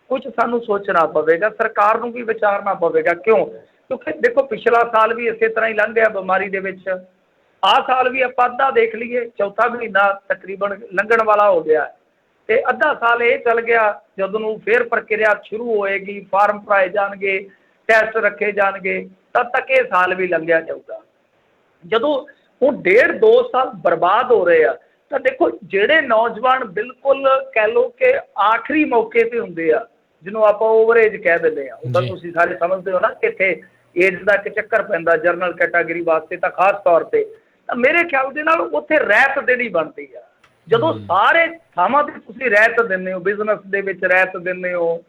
ਕੁਝ ਸਾਨੂੰ ਸੋਚਣਾ ਪਵੇਗਾ, ਸਰਕਾਰ ਨੂੰ ਵੀ ਵਿਚਾਰਨਾ ਪਵੇਗਾ। ਕਿਉਂ? ਕਿਉਂਕਿ ਦੇਖੋ ਪਿਛਲਾ ਸਾਲ ਵੀ ਇਸੇ ਤਰ੍ਹਾਂ ਹੀ ਲੰਘ ਗਿਆ ਬਿਮਾਰੀ ਦੇ ਵਿੱਚ, ਆਹ ਸਾਲ ਵੀ ਆਪਾਂ ਅੱਧਾ ਦੇਖ ਲਈਏ, ਚੌਥਾ ਮਹੀਨਾ ਤਕਰੀਬਨ ਲੰਘਣ ਵਾਲਾ ਹੋ ਗਿਆ, ਅਤੇ ਅੱਧਾ ਸਾਲ ਇਹ ਚੱਲ ਗਿਆ। ਜਦੋਂ ਨੂੰ ਫਿਰ ਪ੍ਰਕਿਰਿਆ ਸ਼ੁਰੂ ਹੋਏਗੀ, ਫਾਰਮ ਭਰਾਏ ਜਾਣਗੇ, ਟੈਸਟ ਰੱਖੇ ਜਾਣਗੇ, ਤਦ ਤੱਕ ਇਹ ਸਾਲ ਵੀ ਲੰਘਿਆ ਜਾਊਗਾ। ਜਦੋਂ ਹੁਣ 1.5-2 ਸਾਲ ਬਰਬਾਦ ਹੋ ਰਹੇ ਆ, ਤਾਂ ਦੇਖੋ ਜਿਹੜੇ ਨੌਜਵਾਨ ਬਿਲਕੁਲ ਕਹਿ ਲਓ ਕਿ ਆਖਰੀ ਮੌਕੇ 'ਤੇ ਹੁੰਦੇ ਆ, ਜਿਹਨੂੰ ਆਪਾਂ ਓਵਰਏਜ ਕਹਿ ਦਿੰਦੇ ਆ, ਉਹਦਾ ਤੁਸੀਂ ਸਾਰੇ ਸਮਝਦੇ ਹੋ ਨਾ ਕਿ ਇੱਥੇ ਏਜ ਦਾ ਇੱਕ ਚੱਕਰ ਪੈਂਦਾ ਜਨਰਲ ਕੈਟਾਗਰੀ ਵਾਸਤੇ ਤਾਂ ਖਾਸ ਤੌਰ 'ਤੇ। ਤਾਂ ਮੇਰੇ ਖਿਆਲ ਦੇ ਨਾਲ ਉੱਥੇ ਰਹਿਤ ਦੇਣੀ ਬਣਦੀ ਆ। ਜਦੋਂ ਸਾਰੇ ਥਾਵਾਂ 'ਤੇ ਤੁਸੀਂ ਰਹਿਤ ਦਿੰਦੇ ਹੋ, ਬਿਜ਼ਨਸ ਦੇ ਵਿੱਚ ਰਹਿਤ ਦਿੰਦੇ ਹੋ,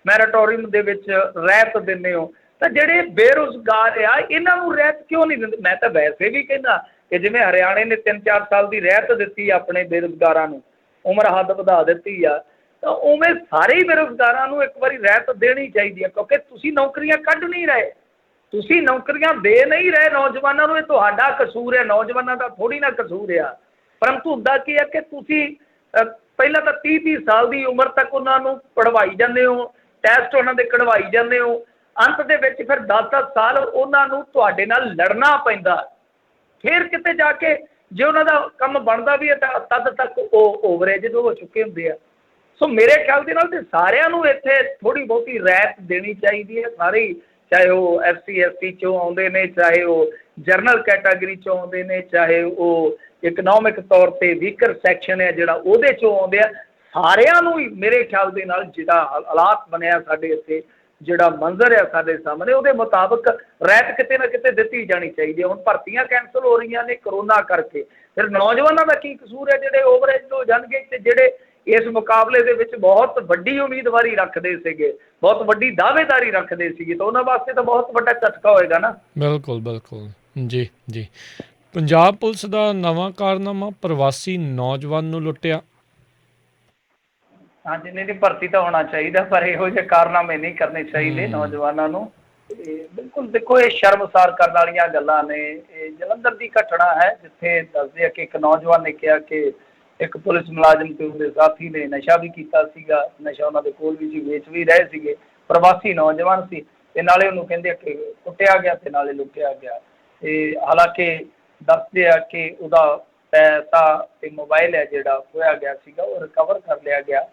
ਮੈਰਾਟੋਰੀਅਮ ਦੇ ਵਿੱਚ ਰਹਿਤ ਦਿੰਦੇ ਹੋ, ਤਾਂ ਜਿਹੜੇ ਬੇਰੁਜ਼ਗਾਰ ਆ ਇਹਨਾਂ ਨੂੰ ਰਹਿਤ ਕਿਉਂ ਨਹੀਂ ਦਿੰਦੇ? ਮੈਂ ਤਾਂ ਵੈਸੇ ਵੀ ਕਹਿੰਦਾ ਕਿ ਜਿਵੇਂ ਹਰਿਆਣੇ ਨੇ 3-4 ਸਾਲ ਦੀ ਰਹਿਤ ਦਿੱਤੀ ਆਪਣੇ ਬੇਰੁਜ਼ਗਾਰਾਂ ਨੂੰ, ਉਮਰ ਹੱਦ ਵਧਾ ਦਿੱਤੀ ਆ, ਤਾਂ ਉਵੇਂ ਸਾਰੇ ਹੀ ਬੇਰੁਜ਼ਗਾਰਾਂ ਨੂੰ ਇੱਕ ਵਾਰੀ ਰਹਿਤ ਦੇਣੀ ਚਾਹੀਦੀ ਹੈ। ਕਿਉਂਕਿ ਤੁਸੀਂ ਨੌਕਰੀਆਂ ਕੱਢ ਨਹੀਂ ਰਹੇ, ਤੁਸੀਂ ਨੌਕਰੀਆਂ ਦੇ ਨਹੀਂ ਰਹੇ ਨੌਜਵਾਨਾਂ ਨੂੰ, ਇਹ ਤੁਹਾਡਾ ਕਸੂਰ ਹੈ, ਨੌਜਵਾਨਾਂ ਦਾ ਥੋੜ੍ਹੀ ਨਾ ਕਸੂਰ ਆ। ਪਰੰਤੂ ਹੁੰਦਾ ਕੀ ਹੈ ਕਿ ਤੁਸੀਂ ਪਹਿਲਾਂ ਤਾਂ 30-30 ਸਾਲ ਦੀ ਉਮਰ ਤੱਕ ਉਹਨਾਂ ਨੂੰ ਪੜ੍ਹਵਾਈ ਜਾਂਦੇ ਹੋ, ਟੈਸਟ ਉਹਨਾਂ ਦੇ ਕਢਵਾਈ ਜਾਂਦੇ ਹੋ, ਅੰਤ ਦੇ ਵਿੱਚ ਫਿਰ 10-10 ਸਾਲ ਉਹਨਾਂ ਨੂੰ ਤੁਹਾਡੇ ਨਾਲ ਲੜਨਾ ਪੈਂਦਾ। ਫਿਰ ਕਿਤੇ ਜਾ ਕੇ ਜੇ ਉਹਨਾਂ ਦਾ ਕੰਮ ਬਣਦਾ ਵੀ ਹੈ ਤਾਂ ਤਦ ਤੱਕ ਉਹ ਓਵਰਏਜ ਹੋ ਚੁੱਕੇ ਹੁੰਦੇ ਆ। ਸੋ ਮੇਰੇ ਖਿਆਲ ਦੇ ਨਾਲ ਤੇ ਸਾਰਿਆਂ ਨੂੰ ਇੱਥੇ ਥੋੜ੍ਹੀ ਬਹੁਤੀ ਰਿਆਇਤ ਦੇਣੀ ਚਾਹੀਦੀ ਹੈ, ਸਾਰੇ ਹੀ, ਚਾਹੇ ਉਹ SC ST 'ਚੋਂ ਆਉਂਦੇ ਨੇ, ਚਾਹੇ ਉਹ ਜਨਰਲ ਕੈਟਾਗਰੀ 'ਚੋਂ ਆਉਂਦੇ ਨੇ, ਚਾਹੇ ਉਹ ਇਕਨੋਮਿਕ ਤੌਰ 'ਤੇ ਵੀਕਰ ਸੈਕਸ਼ਨ ਹੈ ਜਿਹੜਾ ਉਹਦੇ 'ਚੋਂ ਆਉਂਦੇ ਆ, ਸਾਰਿਆਂ ਨੂੰ ਹੀ ਮੇਰੇ ਖਿਆਲ ਦੇ ਨਾਲ ਜਿਹੜਾ ਹਾਲਾਤ ਬਣਿਆ ਸਾਡੇ ਇੱਥੇ, ਜਿਹੜਾ ਮੰਜ਼ਰ ਆ ਸਾਡੇ ਸਾਹਮਣੇ, ਉਹਦੇ ਮੁਤਾਬਕ ਰਹਿਤ ਕਿਤੇ ਨਾ ਕਿਤੇ ਦਿੱਤੀ ਜਾਣੀ ਚਾਹੀਦੀ ਹੈ। ਹੁਣ ਭਰਤੀਆਂ ਕੈਂਸਲ ਹੋ ਰਹੀਆਂ ਨੇ ਕਰੋਨਾ ਕਰਕੇ, ਫਿਰ ਨੌਜਵਾਨਾਂ ਦਾ ਕੀ ਕਸੂਰ ਹੈ ਜਿਹੜੇ ਓਵਰਏਜ ਹੋ ਜਾਣਗੇ, ਅਤੇ ਜਿਹੜੇ ਇਸ ਮੁਕਾਬਲੇ ਦੇ ਵਿੱਚ ਬਹੁਤ ਵੱਡੀ ਉਮੀਦਵਾਰੀ ਰੱਖਦੇ ਸੀਗੇ, ਬਹੁਤ ਵੱਡੀ ਦਾਅਵੇਦਾਰੀ ਰੱਖਦੇ ਸੀਗੇ, ਤਾਂ ਉਹਨਾਂ ਵਾਸਤੇ ਤਾਂ ਬਹੁਤ ਵੱਡਾ ਝਟਕਾ ਹੋਏਗਾ ਨਾ। ਬਿਲਕੁਲ ਬਿਲਕੁਲ ਜੀ ਜੀ। ਪੰਜਾਬ ਪੁਲਿਸ ਦਾ ਨਵਾਂ ਕਾਰਨਾਮਾ, ਪ੍ਰਵਾਸੀ ਨੌਜਵਾਨ ਨੂੰ ਲੁੱਟਿਆ। ਹਾਂਜੀ, ਨਹੀਂ ਭਰਤੀ ਤਾਂ ਹੋਣਾ ਚਾਹੀਦਾ, ਪਰ ਇਹੋ ਜਿਹੇ ਕਾਰਨਾਮੇ ਨਹੀਂ ਕਰਨੇ ਚਾਹੀਦੇ ਨੌਜਵਾਨਾਂ ਨੂੰ। ਬਿਲਕੁਲ ਦੇਖੋ, ਇਹ ਸ਼ਰਮਸਾਰ ਕਰਨ ਵਾਲੀਆਂ ਗੱਲਾਂ ਨੇ। ਇਹ ਜਲੰਧਰ ਦੀ ਘਟਨਾ ਹੈ, ਜਿੱਥੇ ਦੱਸਦੇ ਆ ਕਿ ਇੱਕ ਨੌਜਵਾਨ ਨੇ ਕਿਹਾ ਕਿ ਇੱਕ ਪੁਲਿਸ ਮੁਲਾਜ਼ਮ ਤੇ ਉਹਦੇ ਸਾਥੀ ਨੇ ਨਸ਼ਾ ਵੀ ਕੀਤਾ ਸੀਗਾ, ਨਸ਼ਾ ਉਹਨਾਂ ਦੇ ਕੋਲ ਵੀ ਸੀ, ਵੇਚ ਵੀ ਰਹੇ ਸੀਗੇ, ਪ੍ਰਵਾਸੀ ਨੌਜਵਾਨ ਸੀ, ਤੇ ਨਾਲੇ ਉਹਨੂੰ ਕਹਿੰਦੇ ਕਿ ਕੁੱਟਿਆ ਗਿਆ ਤੇ ਨਾਲੇ ਲੁੱਟਿਆ ਗਿਆ। ਤੇ ਹਾਲਾਂਕਿ ਦੱਸਦੇ ਆ ਕਿ ਉਹਦਾ ਪੈਸਾ ਤੇ ਮੋਬਾਈਲ ਹੈ ਜਿਹੜਾ ਖੋਇਆ ਗਿਆ ਸੀਗਾ, ਉਹ ਰਿਕਵਰ ਕਰ ਲਿਆ ਗਿਆ।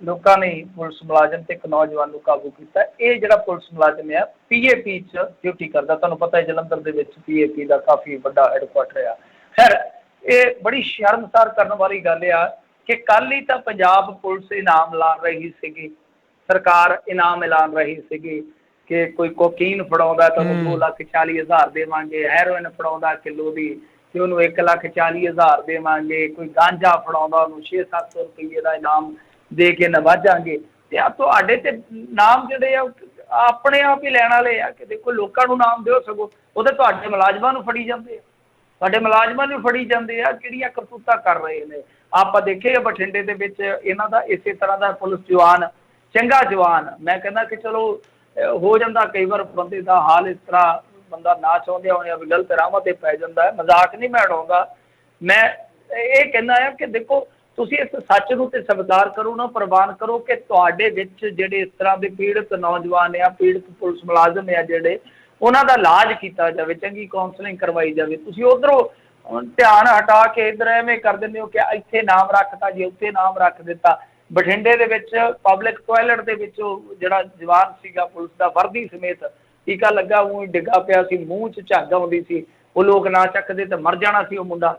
ਲੋਕਾਂ ਨੇ ਪੁਲਿਸ ਮੁਲਾਜ਼ਮ ਤੇ ਇੱਕ ਨੌਜਵਾਨ ਨੂੰ ਕਾਬੂ ਕੀਤਾ। ਇਹ ਜਿਹੜਾ ਪੁਲਿਸ ਮੁਲਾਜ਼ਮ ਆ PAP 'ਚ ਡਿਊਟੀ ਕਰਦਾ, ਤੁਹਾਨੂੰ ਪਤਾ ਹੈ ਜਲੰਧਰ ਦੇ ਵਿੱਚ PAP ਦਾ ਕਾਫੀ ਵੱਡਾ ਹੈਡਕੁਆਟਰ ਆ। ਖੈਰ, ਇਹ ਬੜੀ ਸ਼ਰਮਸਾਰ ਕਰਨ ਵਾਲੀ ਗੱਲ ਆ ਕਿ ਕੱਲ੍ਹ ਹੀ ਤਾਂ ਪੰਜਾਬ ਪੁਲਿਸ ਇਨਾਮ ਲਾ ਰਹੀ ਸੀਗੀ, ਸਰਕਾਰ ਇਨਾਮ ਐਲਾਨ ਰਹੀ ਸੀਗੀ ਕਿ ਕੋਈ ਕੋਕੀਨ ਫੜਾਉਂਦਾ ਤਾਂ ਉਹਨੂੰ 2,40,000 ਦੇਵਾਂਗੇ, ਹੈਰੋਇਨ ਫੜਾਉਂਦਾ ਕਿਲੋ ਦੀ ਤੇ ਉਹਨੂੰ 1,40,000 ਦੇਵਾਂਗੇ, ਕੋਈ ਗਾਂਜਾ ਫੜਾਉਂਦਾ ਉਹਨੂੰ 600-700 ਰੁਪਈਏ ਦਾ ਇਨਾਮ ਦੇ ਕੇ ਨਵਾਜਾਂਗੇ। ਤੇ ਆ ਤੁਹਾਡੇ ਤੇ ਨਾਮ ਜਿਹੜੇ ਆ ਆਪਣੇ ਆਪ ਹੀ ਲੈਣ ਵਾਲੇ ਆ ਕਿ ਦੇਖੋ ਲੋਕਾਂ ਨੂੰ ਨਾਮ ਦਿਓ, ਸਗੋਂ ਉਹਦੇ ਤੁਹਾਡੇ ਮੁਲਾਜ਼ਮਾਂ ਨੂੰ ਫੜੀ ਜਾਂਦੇ ਆ, ਤੁਹਾਡੇ ਮੁਲਾਜ਼ਮਾਂ ਨੂੰ ਫੜੀ ਜਾਂਦੇ ਆ, ਕਿਹੜੀਆਂ ਕਰਤੂਤਾਂ ਕਰ ਰਹੇ ਨੇ। ਆਪਾਂ ਦੇਖੇ ਆ ਬਠਿੰਡੇ ਦੇ ਵਿੱਚ ਇਹਨਾਂ ਦਾ ਇਸੇ ਤਰ੍ਹਾਂ ਦਾ ਪੁਲਿਸ ਜਵਾਨ, ਚੰਗਾ ਜਵਾਨ, ਮੈਂ ਕਹਿੰਦਾ ਕਿ ਚਲੋ ਹੋ ਜਾਂਦਾ ਕਈ ਵਾਰ ਬੰਦੇ ਦਾ ਹਾਲ ਇਸ ਤਰ੍ਹਾਂ, ਬੰਦਾ ਨਾ ਚਾਹੁੰਦੇ ਹੋਣੇ ਵੀ ਗਲਤ ਰਾਹਾਂ ਤੇ ਪੈ ਜਾਂਦਾ ਹੈ, ਮਜ਼ਾਕ ਨਹੀਂ ਮੈਂ ਉਡਾਉਂਦਾ। ਮੈਂ ਇਹ ਕਹਿੰਦਾ ਆ ਕਿ ਦੇਖੋ ਤੁਸੀਂ ਇਸ ਸੱਚ ਨੂੰ ਤੇ ਸਵੀਕਾਰ ਕਰੋ ਨਾ, ਪ੍ਰਵਾਨ ਕਰੋ ਕਿ ਤੁਹਾਡੇ ਵਿੱਚ ਜਿਹੜੇ ਇਸ ਤਰ੍ਹਾਂ ਦੇ ਪੀੜਤ ਨੌਜਵਾਨ ਆ, ਪੀੜਤ ਪੁਲਿਸ ਮੁਲਾਜ਼ਮ ਆ, ਜਿਹੜੇ ਉਹਨਾਂ ਦਾ ਇਲਾਜ ਕੀਤਾ ਜਾਵੇ, ਚੰਗੀ ਕਾਉਂਸਲਿੰਗ ਕਰਵਾਈ ਜਾਵੇ। ਤੁਸੀਂ ਉੱਧਰੋਂ ਧਿਆਨ ਹਟਾ ਕੇ ਇੱਧਰ ਐਵੇਂ ਕਰ ਦਿੰਦੇ ਹੋ ਕਿ ਇੱਥੇ ਨਾਮ ਰੱਖਤਾ ਜੀ, ਉੱਥੇ ਨਾਮ ਰੱਖ ਦਿੱਤਾ। ਬਠਿੰਡੇ ਦੇ ਵਿੱਚ ਪਬਲਿਕ ਟੋਇਲਟ ਦੇ ਵਿੱਚ ਉਹ ਜਿਹੜਾ ਜਵਾਨ ਸੀਗਾ ਪੁਲਿਸ ਦਾ, ਵਰਦੀ ਸਮੇਤ ਟੀਕਾ ਲੱਗਾ, ਉਹ ਡਿੱਗਾ ਪਿਆ ਸੀ, ਮੂੰਹ 'ਚ ਝੱਗ ਆਉਂਦੀ ਸੀ, ਉਹ ਲੋਕ ਨਾ ਚੱਕਦੇ ਤਾਂ ਮਰ ਜਾਣਾ ਸੀ ਉਹ ਮੁੰਡਾ।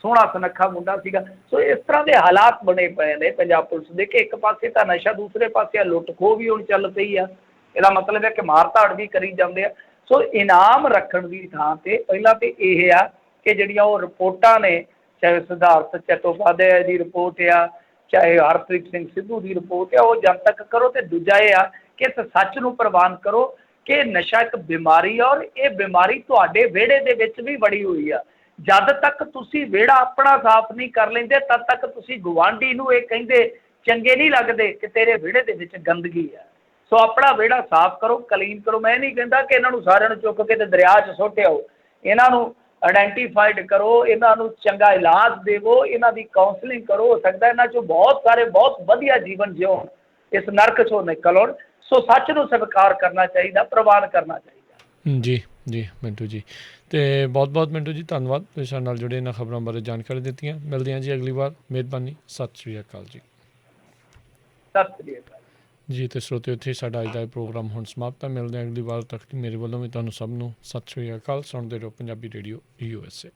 ਸੋਹਣਾ ਸੁਨੱਖਾ ਮੁੰਡਾ ਸੀਗਾ। ਸੋ ਇਸ ਤਰ੍ਹਾਂ ਦੇ ਹਾਲਾਤ ਬਣੇ ਪਏ ਨੇ ਪੰਜਾਬ ਪੁਲਿਸ ਦੇ ਕਿ ਇੱਕ ਪਾਸੇ ਤਾਂ ਨਸ਼ਾ, ਦੂਸਰੇ ਪਾਸੇ ਲੁੱਟ ਖੋਹ ਵੀ ਹੁਣ ਚੱਲ ਪਈ ਆ। ਇਹਦਾ ਮਤਲਬ ਹੈ ਕਿ ਮਾਰ ਧਾੜ ਵੀ ਕਰੀ ਜਾਂਦੇ ਆ। ਸੋ ਇਨਾਮ ਰੱਖਣ ਦੀ ਥਾਂ ਤੇ ਪਹਿਲਾਂ ਤੇ ਇਹ ਆ ਕਿ ਜਿਹੜੀਆਂ ਉਹ ਰਿਪੋਰਟਾਂ ਨੇ, ਚਾਹੇ ਸਿਧਾਰਥ ਚਟੋਪਾਧਿਆਏ ਦੀ ਰਿਪੋਰਟ ਆ, ਚਾਹੇ ਹਰਪ੍ਰੀਤ ਸਿੰਘ ਸਿੱਧੂ ਦੀ ਰਿਪੋਰਟ ਆ, ਉਹ ਜਨਤਕ ਕਰੋ। ਤੇ ਦੂਜਾ ਇਹ ਆ ਕਿ ਇਸ ਸੱਚ ਨੂੰ ਪ੍ਰਵਾਨ ਕਰੋ ਕਿ ਨਸ਼ਾ ਇੱਕ ਬਿਮਾਰੀ ਆ, ਔਰ ਇਹ ਬਿਮਾਰੀ ਤੁਹਾਡੇ ਵਿਹੜੇ ਦੇ ਵਿੱਚ ਵੀ ਵੜੀ ਹੋਈ ਆ। ਜਦ ਤੱਕ ਤੁਸੀਂ ਵਿਹੜਾ ਆਪਣਾ ਸਾਫ਼ ਨਹੀਂ ਕਰ ਲੈਂਦੇ, ਤਦ ਤੱਕ ਤੁਸੀਂ ਗੁਆਂਢੀ ਨੂੰ ਇਹ ਕਹਿੰਦੇ ਚੰਗੇ ਨਹੀਂ ਲੱਗਦੇ ਕਿ ਤੇਰੇ ਵਿਹੜੇ ਦੇ ਵਿੱਚ ਗੰਦਗੀ ਆ। ਸੋ ਆਪਣਾ ਵਿਹੜਾ ਸਾਫ਼ ਕਰੋ, ਕਲੀਨ ਕਰੋ। ਮੈਂ ਨਹੀਂ ਕਹਿੰਦਾ ਕਿ ਇਹਨਾਂ ਨੂੰ ਸਾਰਿਆਂ ਨੂੰ ਚੁੱਕ ਕੇ ਤੇ ਦਰਿਆ 'ਚ ਸੁੱਟ ਆਓ। ਇਹਨਾਂ ਨੂੰ ਆਇਡੈਂਟੀਫਾਈਡ ਕਰੋ, ਇਹਨਾਂ ਨੂੰ ਚੰਗਾ ਇਲਾਜ ਦੇਵੋ, ਇਹਨਾਂ ਦੀ ਕਾਉਂਸਲਿੰਗ ਕਰੋ। ਹੋ ਸਕਦਾ ਇਹਨਾਂ 'ਚੋਂ ਬਹੁਤ ਸਾਰੇ ਬਹੁਤ ਵਧੀਆ ਜੀਵਨ ਜਿਉਣ, ਇਸ ਨਰਕ 'ਚੋਂ ਨਿਕਲ ਆਉਣ। ਸੋ ਸੱਚ ਨੂੰ ਸਵੀਕਾਰ ਕਰਨਾ ਚਾਹੀਦਾ, ਪ੍ਰਵਾਨ ਕਰਨਾ ਚਾਹੀਦਾ। ਜੀ ਜੀ ਮਿੰਟੂ ਜੀ, ਅਤੇ ਬਹੁਤ ਬਹੁਤ ਮਿੰਟੂ ਜੀ ਧੰਨਵਾਦ ਤੁਸੀਂ ਸਾਡੇ ਨਾਲ ਜੁੜੇ, ਇਹਨਾਂ ਖਬਰਾਂ ਬਾਰੇ ਜਾਣਕਾਰੀ ਦਿੱਤੀਆਂ। ਮਿਲਦੇ ਹਾਂ ਜੀ ਅਗਲੀ ਵਾਰ। ਮਿਹਰਬਾਨੀ, ਸਤਿ ਸ਼੍ਰੀ ਅਕਾਲ ਜੀ। ਸਤਿ ਸ੍ਰੀ ਅਕਾਲ ਜੀ। ਅਤੇ ਸਰੋਤਿਓ, ਇੱਥੇ ਸਾਡਾ ਅੱਜ ਦਾ ਇਹ ਪ੍ਰੋਗਰਾਮ ਹੁਣ ਸਮਾਪਤ ਹੈ। ਮਿਲਦੇ ਹਾਂ ਅਗਲੀ ਵਾਰ ਤੱਕ। ਮੇਰੇ ਵੱਲੋਂ ਵੀ ਤੁਹਾਨੂੰ ਸਭ ਨੂੰ ਸਤਿ ਸ਼੍ਰੀ ਅਕਾਲ। ਸੁਣਦੇ ਰਹੋ ਪੰਜਾਬੀ ਰੇਡੀਓ USA।